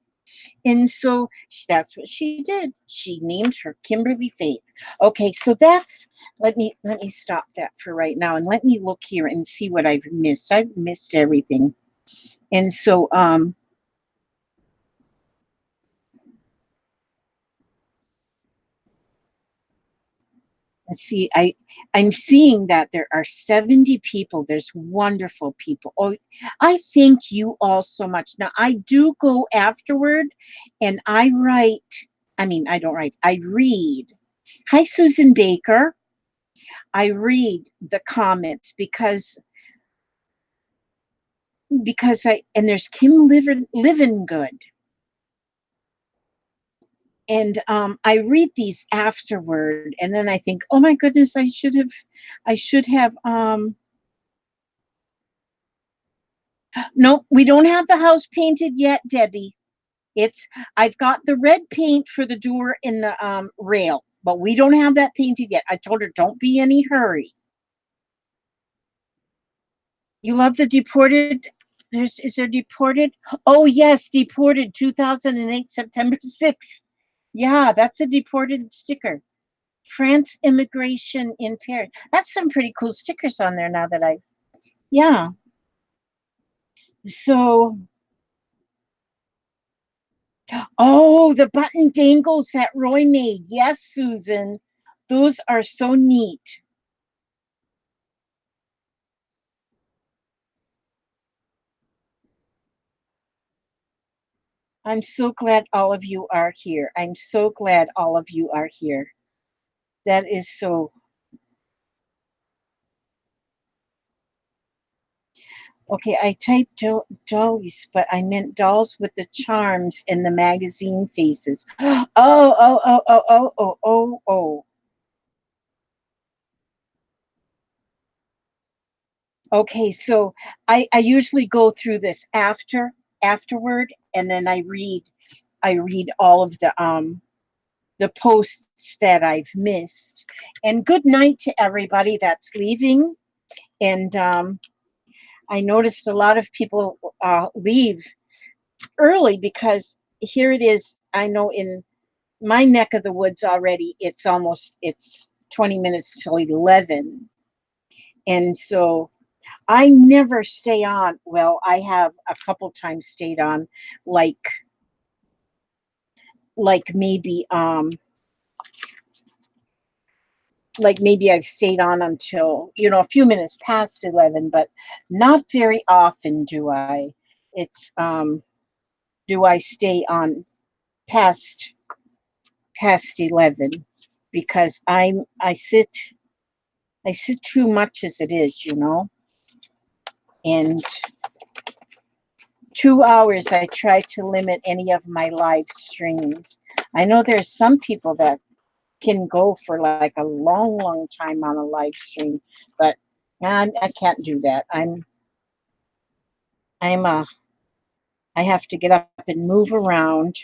And so that's what she did. She named her Kimberly Faith. Okay, so that's let me stop that for right now and let me look here and see what I've missed. I've missed everything. And so let's see, I'm seeing that there are 70 people. There's wonderful people. Oh, I thank you all so much. Now I do go afterward and I write, I mean, I don't write, I read. Hi, Susan Baker. I read the comments because I and there's Kim living good, and I read these afterward, and then I think, oh my goodness, I should have. No, we don't have the house painted yet, Debbie. It's I've got the red paint for the door in the rail, but we don't have that painted yet. I told her don't be any hurry. You love the deported. Is there deported? Oh yes, deported 2008 September 6th. Yeah, that's a deported sticker. France immigration in Paris. That's some pretty cool stickers on there now that yeah. So, oh, the button dangles that Roy made. Yes, Susan. Those are so neat. I'm so glad all of you are here. I'm so glad all of you are here. That is so. Okay, I typed dolls, but I meant dolls with the charms and the magazine faces. Oh, oh, oh, oh, oh, oh, oh, oh. Okay, so I usually go through this afterward, and then I read all of the posts that I've missed. And good night to everybody that's leaving. And I noticed a lot of people leave early because here it is. I know in my neck of the woods already, it's 20 minutes till 11. And so I never stay on. Well, I have a couple times stayed on, like like maybe um like maybe I've stayed on until, a few minutes past 11, but not very often do I. It's do I stay on past past 11 because I sit too much as it is, and 2 hours I try to limit any of my live streams. I know there's some people that can go for like a long, long time on a live stream, but I can't do that. I'm I have to get up and move around,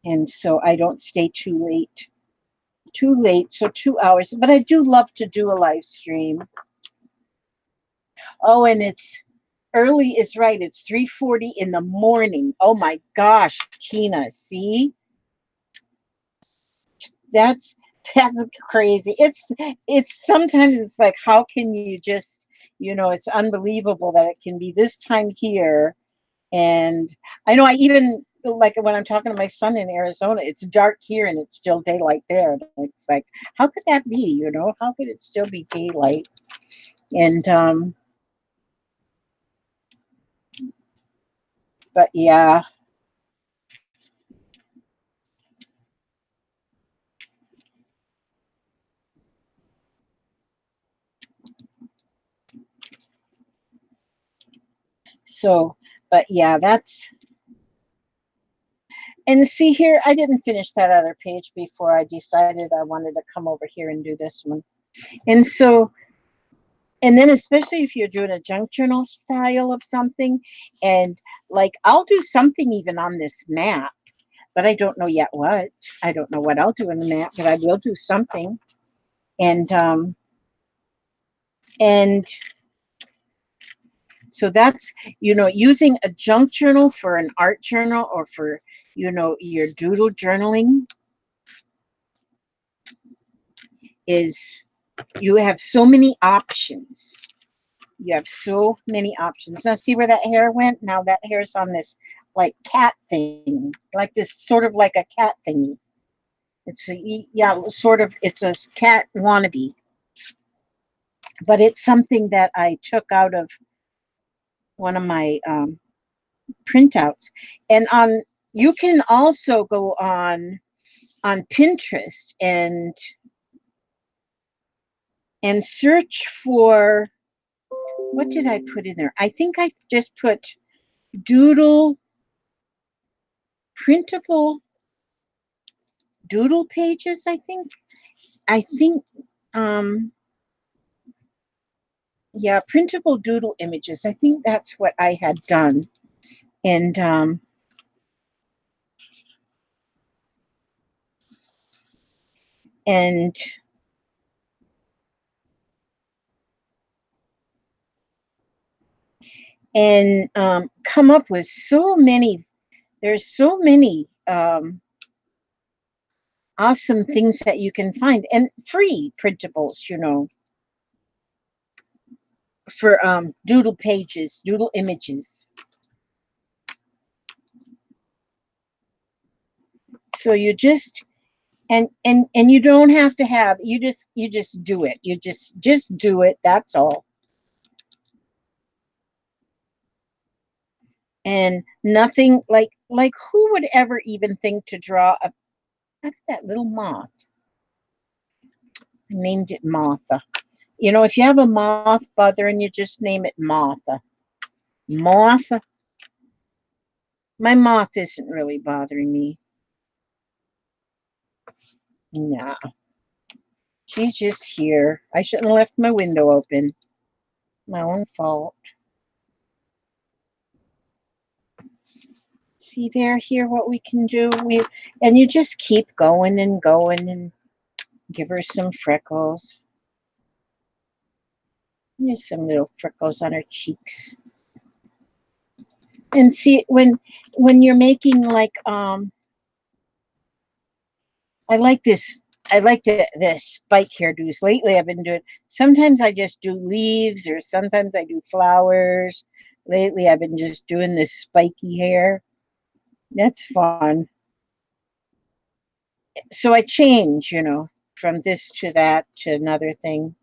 and so I don't stay too late. Too late, so 2 hours. But I do love to do a live stream. Oh, and it's early is right. It's 3:40 in the morning. Oh my gosh, Tina, see? That's that's crazy. It's sometimes it's like how can you just, it's unbelievable that it can be this time here. And I know I even like when I'm talking to my son in Arizona, it's dark here and it's still daylight there. And it's like, how could that be? How could it still be daylight? And but yeah, so but yeah, that's And see here, I didn't finish that other page before I decided I wanted to come over here and do this one. And so, and then especially if you're doing a junk journal style of something, and like I'll do something even on this map, but I don't know yet what. I don't know what I'll do in the map, but I will do something. And so that's, using a junk journal for an art journal or for, your doodle journaling is, you have so many options. You have so many options. Now see where that hair went? Now that hair's on this like cat thing, like this sort of like a cat thingy. It's a, yeah, sort of, it's a cat wannabe, but it's something that I took out of one of my printouts. And you can also go on Pinterest and search for, what did I put in there? I think I just put doodle, printable doodle pages, I think um yeah, printable doodle images. I think that's what I had done. And and and come up with so many, there's so many awesome things that you can find, and free printables, for doodle pages, doodle images. So you just, and you don't have to have, you just do it. You just do it. That's all. And nothing like who would ever even think to draw a, that's that little moth. I named it Martha. If you have a moth bothering you, just name it Martha. Moth. My moth isn't really bothering me. No, she's just here. I shouldn't have left my window open. My own fault. See there, here, what we can do. And you just keep going and going and give her some freckles. There's some little freckles on her cheeks. And see, when you're making like I like this. I like the spike hairdos. Lately, I've been doing. Sometimes I just do leaves, or sometimes I do flowers. Lately, I've been just doing this spiky hair. That's fun. So I change, from this to that to another thing.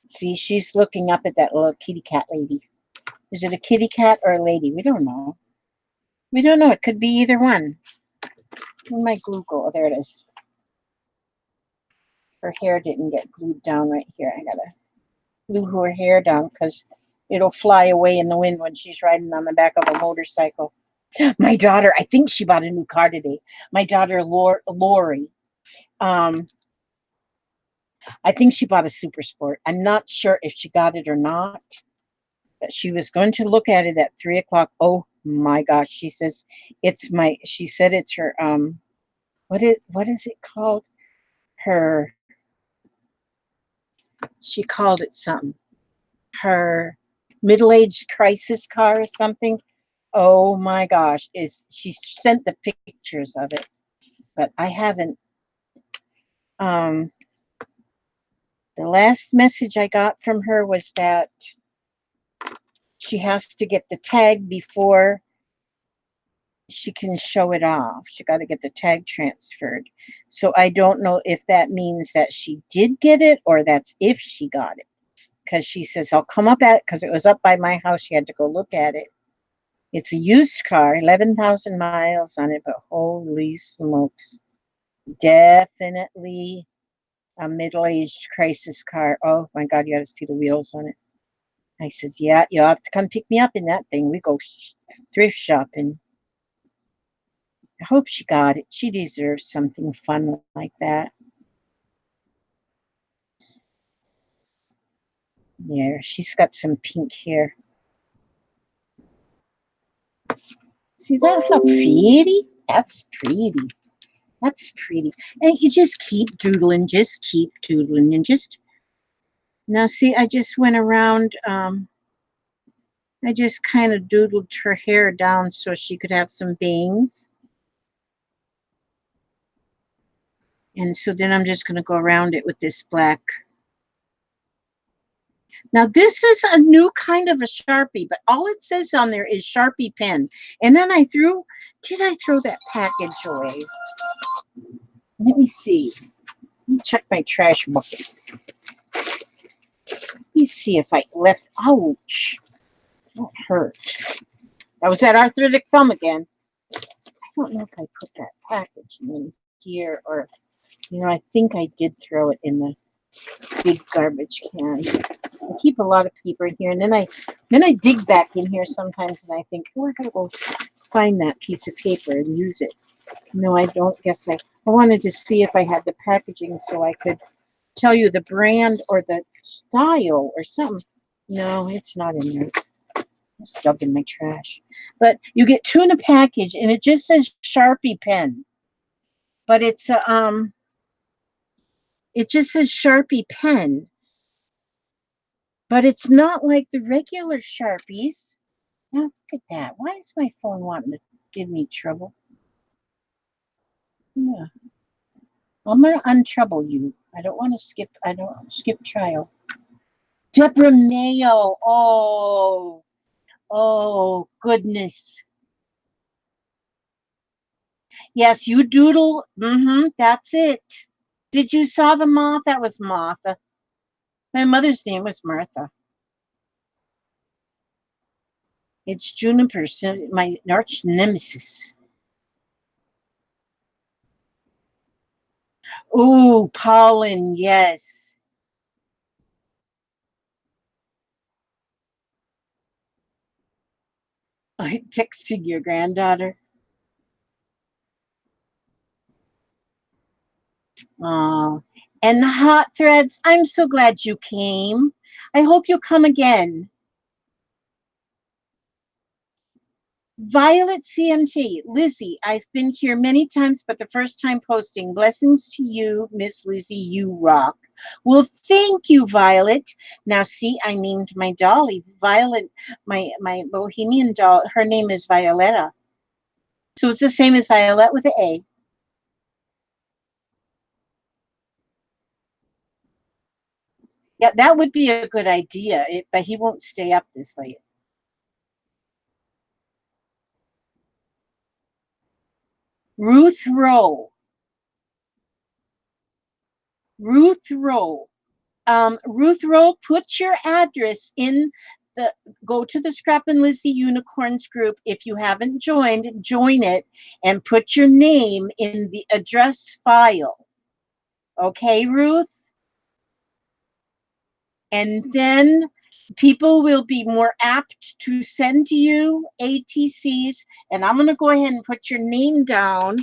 See, she's looking up at that little kitty cat lady. Is it a kitty cat or a lady? We don't know. We don't know. It could be either one. Where my glue go? Oh, there it is. Her hair didn't get glued down right here. I gotta glue her hair down because it'll fly away in the wind when she's riding on the back of a motorcycle. My daughter, I think she bought a new car today. My daughter, Lori, um, I think she bought a Super Sport. I'm not sure if she got it or not, but she was going to look at it at 3 o'clock. Oh my gosh, she said it's her, what is it called? Her, she called it something. Her middle-aged crisis car or something. Oh my gosh, is she sent the pictures of it, but I haven't. Um, the last message I got from her was that she has to get the tag before she can show it off. She got to get the tag transferred. So I don't know if that means that she did get it or that's if she got it. Because she says, I'll come up at, because it was up by my house. She had to go look at it. It's a used car, 11,000 miles on it, but holy smokes. Definitely a middle-aged crisis car. Oh my God, you got to see the wheels on it. I said, yeah, you'll have to come pick me up in that thing. We go thrift shopping. I hope she got it. She deserves something fun like that. Yeah, she's got some pink hair. See that? How pretty? That's pretty. That's pretty. And you just keep doodling, and just now see, I just went around, I just kind of doodled her hair down so she could have some bangs. And so then I'm just going to go around it with this black. Now this is a new kind of a Sharpie, but all it says on there is Sharpie pen. And then did I throw that package away? Let me see. Let me check my trash bucket. Let me see if I left, ouch, that hurt. That was that arthritic thumb again. I don't know if I put that package in here or, I think I did throw it in the big garbage can. I keep a lot of paper in here, and then I dig back in here sometimes, and I think, oh, I gotta go find that piece of paper and use it. No, I don't guess I wanted to see if I had the packaging so I could tell you the brand or the style or something. No, it's not in there. It's dug in my trash. But you get two in a package, and it just says Sharpie pen. But it just says Sharpie pen. But it's not like the regular Sharpies. Now look at that. Why is my phone wanting to give me trouble? Yeah. I'm gonna untrouble you. I don't want to skip trial. Deborah Mayo. Oh goodness. Yes, you doodle. That's it. Did you saw the moth? That was Martha. My mother's name was Martha. It's Juniper, my arch nemesis. Ooh, pollen, yes. I texted your granddaughter. Oh, and the hot threads. I'm so glad you came. I hope you'll come again. Violet CMT, Lizzie, I've been here many times, but the first time posting. Blessings to you, Miss Lizzie, you rock. Well, thank you, Violet. Now, see, I named my dolly Violet, my bohemian doll. Her name is Violetta. So it's the same as Violet with an A. Yeah, that would be a good idea, but he won't stay up this late. Ruth Rowe. Ruth Rowe. Ruth Rowe, put your address in the, go to the Scrap and Lizzie Unicorns group. If you haven't joined, join it and put your name in the address file. Okay, Ruth? And then people will be more apt to send you ATCs. And I'm going to go ahead and put your name down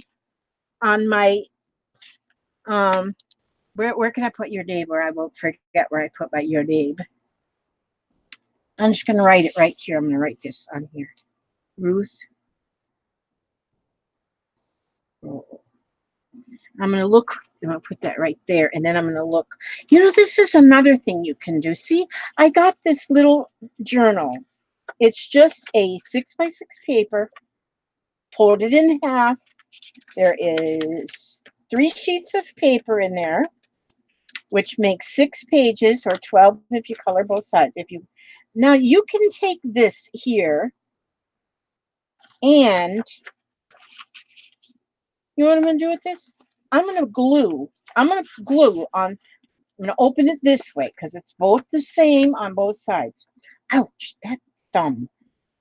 on my, where can I put your name where I won't forget where I put your name? I'm just going to write it right here. I'm going to write this on here. Ruth. I'm going to look. I'm going to put that right there. And then I'm going to look. This is another thing you can do. See, I got this little journal. It's just a 6x6 paper, folded in half. There is 3 sheets of paper in there, which makes 6 pages, or 12 if you color both sides. Now you can take this here, and you know what I'm going to do with this? I'm going to glue on. I'm going to open it this way because it's both the same on both sides. Ouch, that thumb.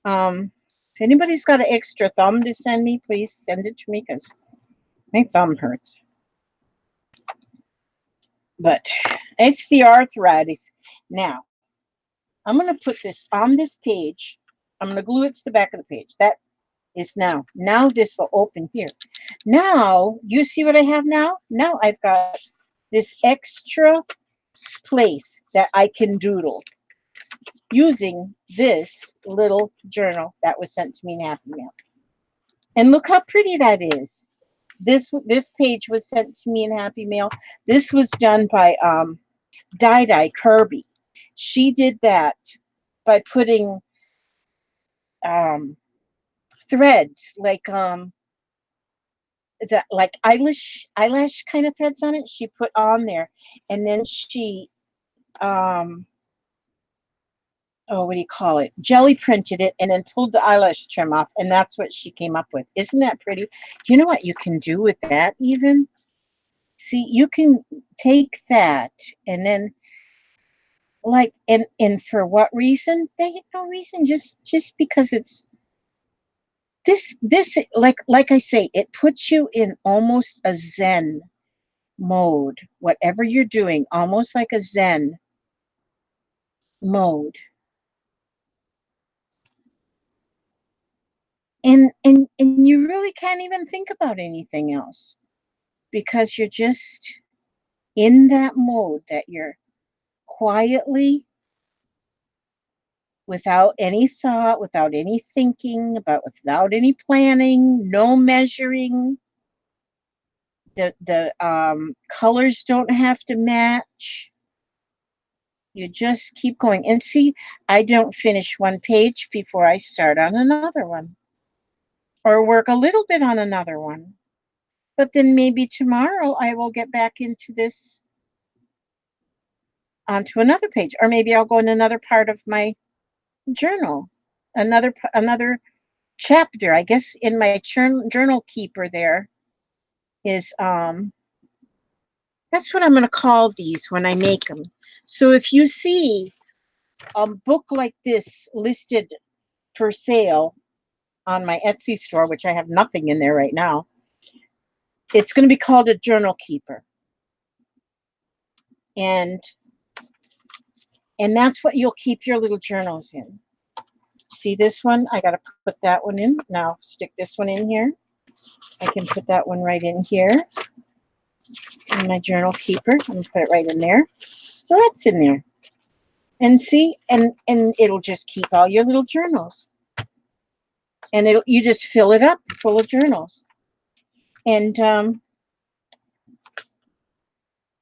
If anybody's got an extra thumb to send me, please send it to me because my thumb hurts. But it's the arthritis. Now, I'm going to put this on this page. I'm going to glue it to the back of the page. That is now this will open here. Now, you see what I have now? Now I've got this extra place that I can doodle using this little journal that was sent to me in Happy Mail. And look how pretty that is. This page was sent to me in Happy Mail. This was done by Dye Kirby. She did that by putting um, threads like eyelash kind of threads on it. She put on there, and then she oh, what do you call it? Jelly printed it and then pulled the eyelash trim off, and that's what she came up with. Isn't that pretty? You know what you can do with that even? See, you can take that and then like and for what reason? They had no reason, just because it's this like I say, it puts you in almost a Zen mode, whatever you're doing, almost like a Zen mode. And you really can't even think about anything else because you're just in that mode that you're quietly, without any thought, without any thinking, without any planning, no measuring. The colors don't have to match. You just keep going. And see, I don't finish one page before I start on another one or work a little bit on another one. But then maybe tomorrow I will get back into this onto another page, or maybe I'll go in another part of my journal, another chapter. I guess in my journal keeper there is that's what I'm going to call these when I make them. So if you see a book like this listed for sale on my Etsy store, which I have nothing in there right now, it's going to be called a journal keeper. And that's what you'll keep your little journals in. See this one? I got to put that one in. Now stick this one in here. I can put that one right in here in my journal keeper. I'm going to put it right in there. So that's in there. And see, and it'll just keep all your little journals. And you just fill it up full of journals. And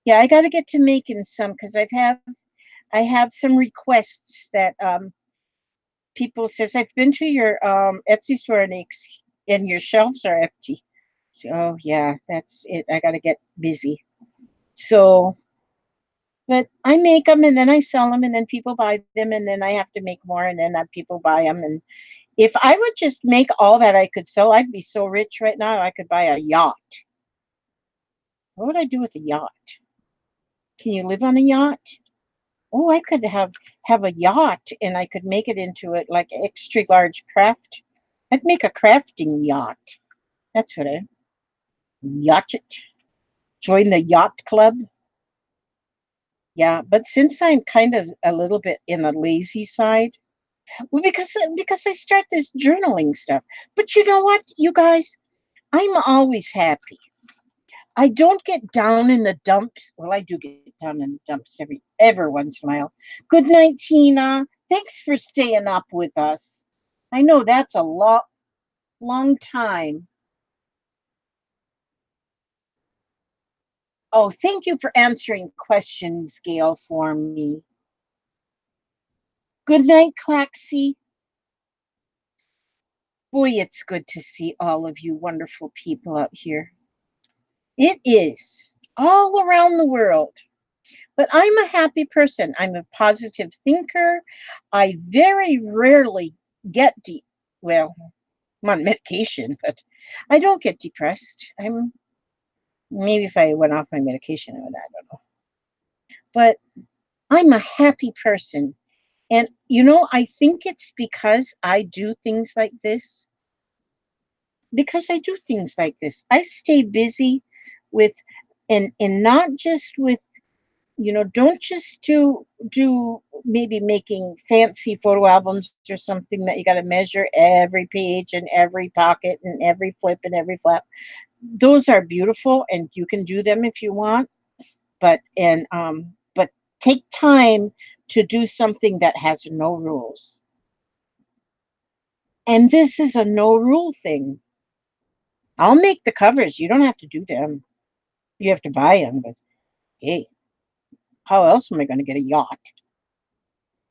yeah, I got to get to making some because I have some requests that people says I've been to your Etsy store and your shelves are empty. So, oh yeah, that's it. I got to get busy. So, but I make them and then I sell them and then people buy them and then I have to make more and then people buy them. And if I would just make all that I could sell, I'd be so rich right now. I could buy a yacht. What would I do with a yacht? Can you live on a yacht? Oh, I could have a yacht and I could make it into it like extra large craft. I'd make a crafting yacht. That's what I yacht it. Join the yacht club. Yeah, but since I'm kind of a little bit in the lazy side, well, because I start this journaling stuff. But you know what, you guys, I'm always happy. I don't get down in the dumps. Well, I do get down in the dumps every once in a while. Good night, Tina. Thanks for staying up with us. I know that's a long time. Oh, thank you for answering questions, Gail, for me. Good night, Claxie. Boy, it's good to see all of you wonderful people out here. It is all around the world. But I'm a happy person. I'm a positive thinker. I very rarely get well, I'm on medication, but I don't get depressed. Maybe if I went off my medication, I don't know. But I'm a happy person. And I think it's because I do things like this. Because I do things like this. I stay busy with and not just with You know, don't just do maybe making fancy photo albums or something that you got to measure every page and every pocket and every flip and every flap. Those are beautiful and you can do them if you want, but take time to do something that has no rules. And this is a no rule thing. I'll make the covers. You don't have to do them. You have to buy them, but hey, how else am I going to get a yacht?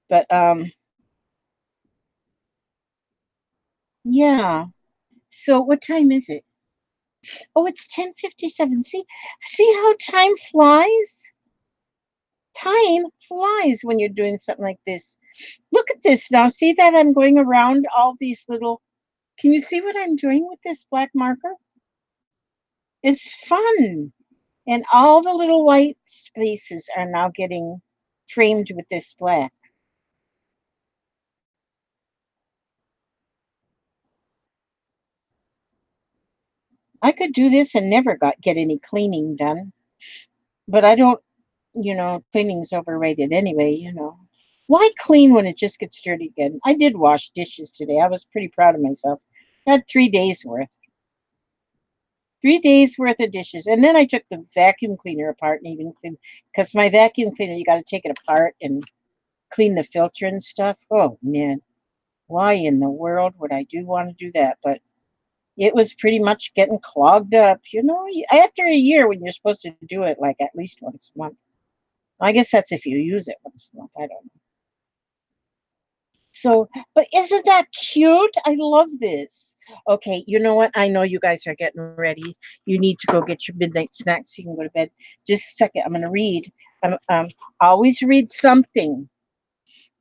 But yeah. So what time is it? Oh, it's 10:57. See how time flies? Time flies when you're doing something like this. Look at this now. See that I'm going around all these little. Can you see what I'm doing with this black marker? It's fun. And all the little white spaces are now getting framed with this black. I could do this and never get any cleaning done, but I don't, cleaning's overrated anyway, Why clean when it just gets dirty again? I did wash dishes today. I was pretty proud of myself. I had 3 days worth. 3 days worth of dishes. And then I took the vacuum cleaner apart and even cleaned, because my vacuum cleaner, you got to take it apart and clean the filter and stuff. Oh, man. Why in the world would I do want to do that? But it was pretty much getting clogged up. After a year when you're supposed to do it like at least once a month. I guess that's if you use it once a month. I don't know. So, but isn't that cute? I love this. Okay, you know what? I know you guys are getting ready. You need to go get your midnight snack so you can go to bed. Just a second. I'm going to read. Always read something.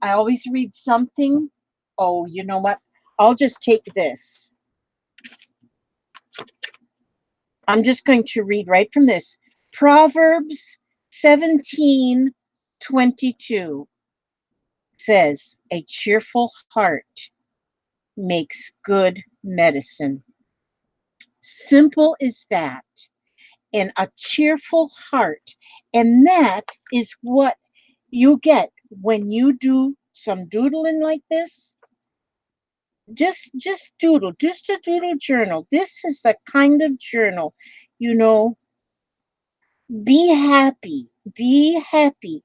I always read something. Oh, you know what? I'll just take this. I'm just going to read right from this. Proverbs 17:22 says, a cheerful heart makes good medicine. Simple as that. And a cheerful heart. And that is what you get when you do some doodling like this. Just doodle, just a doodle journal. This is the kind of journal, you know, be happy. Be happy.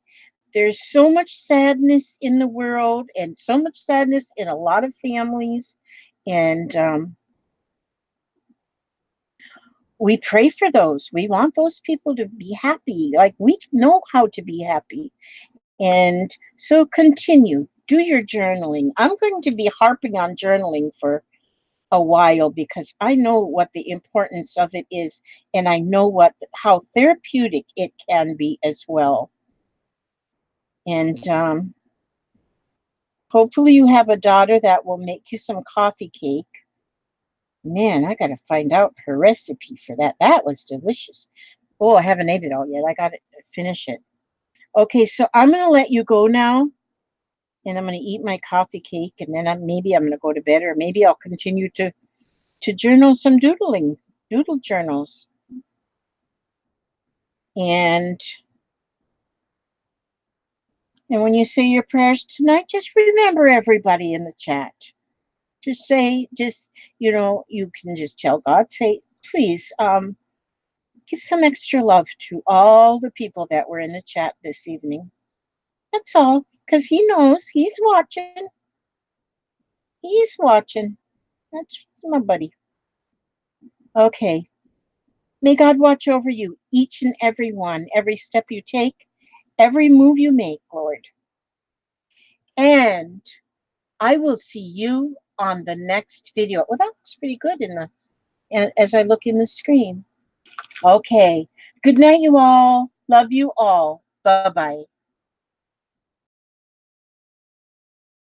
There's so much sadness in the world and so much sadness in a lot of families. And we pray for those. We want those people to be happy. Like we know how to be happy. And so continue. Do your journaling. I'm going to be harping on journaling for a while because I know what the importance of it is, and I know how therapeutic it can be as well. And hopefully you have a daughter that will make you some coffee cake. Man, I got to find out her recipe for that. That was delicious. Oh, I haven't ate it all yet. I got to finish it. Okay, so I'm going to let you go now, and I'm going to eat my coffee cake, and then maybe I'm going to go to bed, or maybe I'll continue to journal some doodle journals. And when you say your prayers tonight, just remember everybody in the chat. You can just tell God, say, please, give some extra love to all the people that were in the chat this evening. That's all, because He knows, He's watching. He's watching. That's my buddy. Okay. May God watch over you, each and every one, every step you take, every move you make, Lord. And I will see you on the next video. Well, that looks pretty good as I look in the screen. Okay. Good night, you all. Love you all. Bye-bye.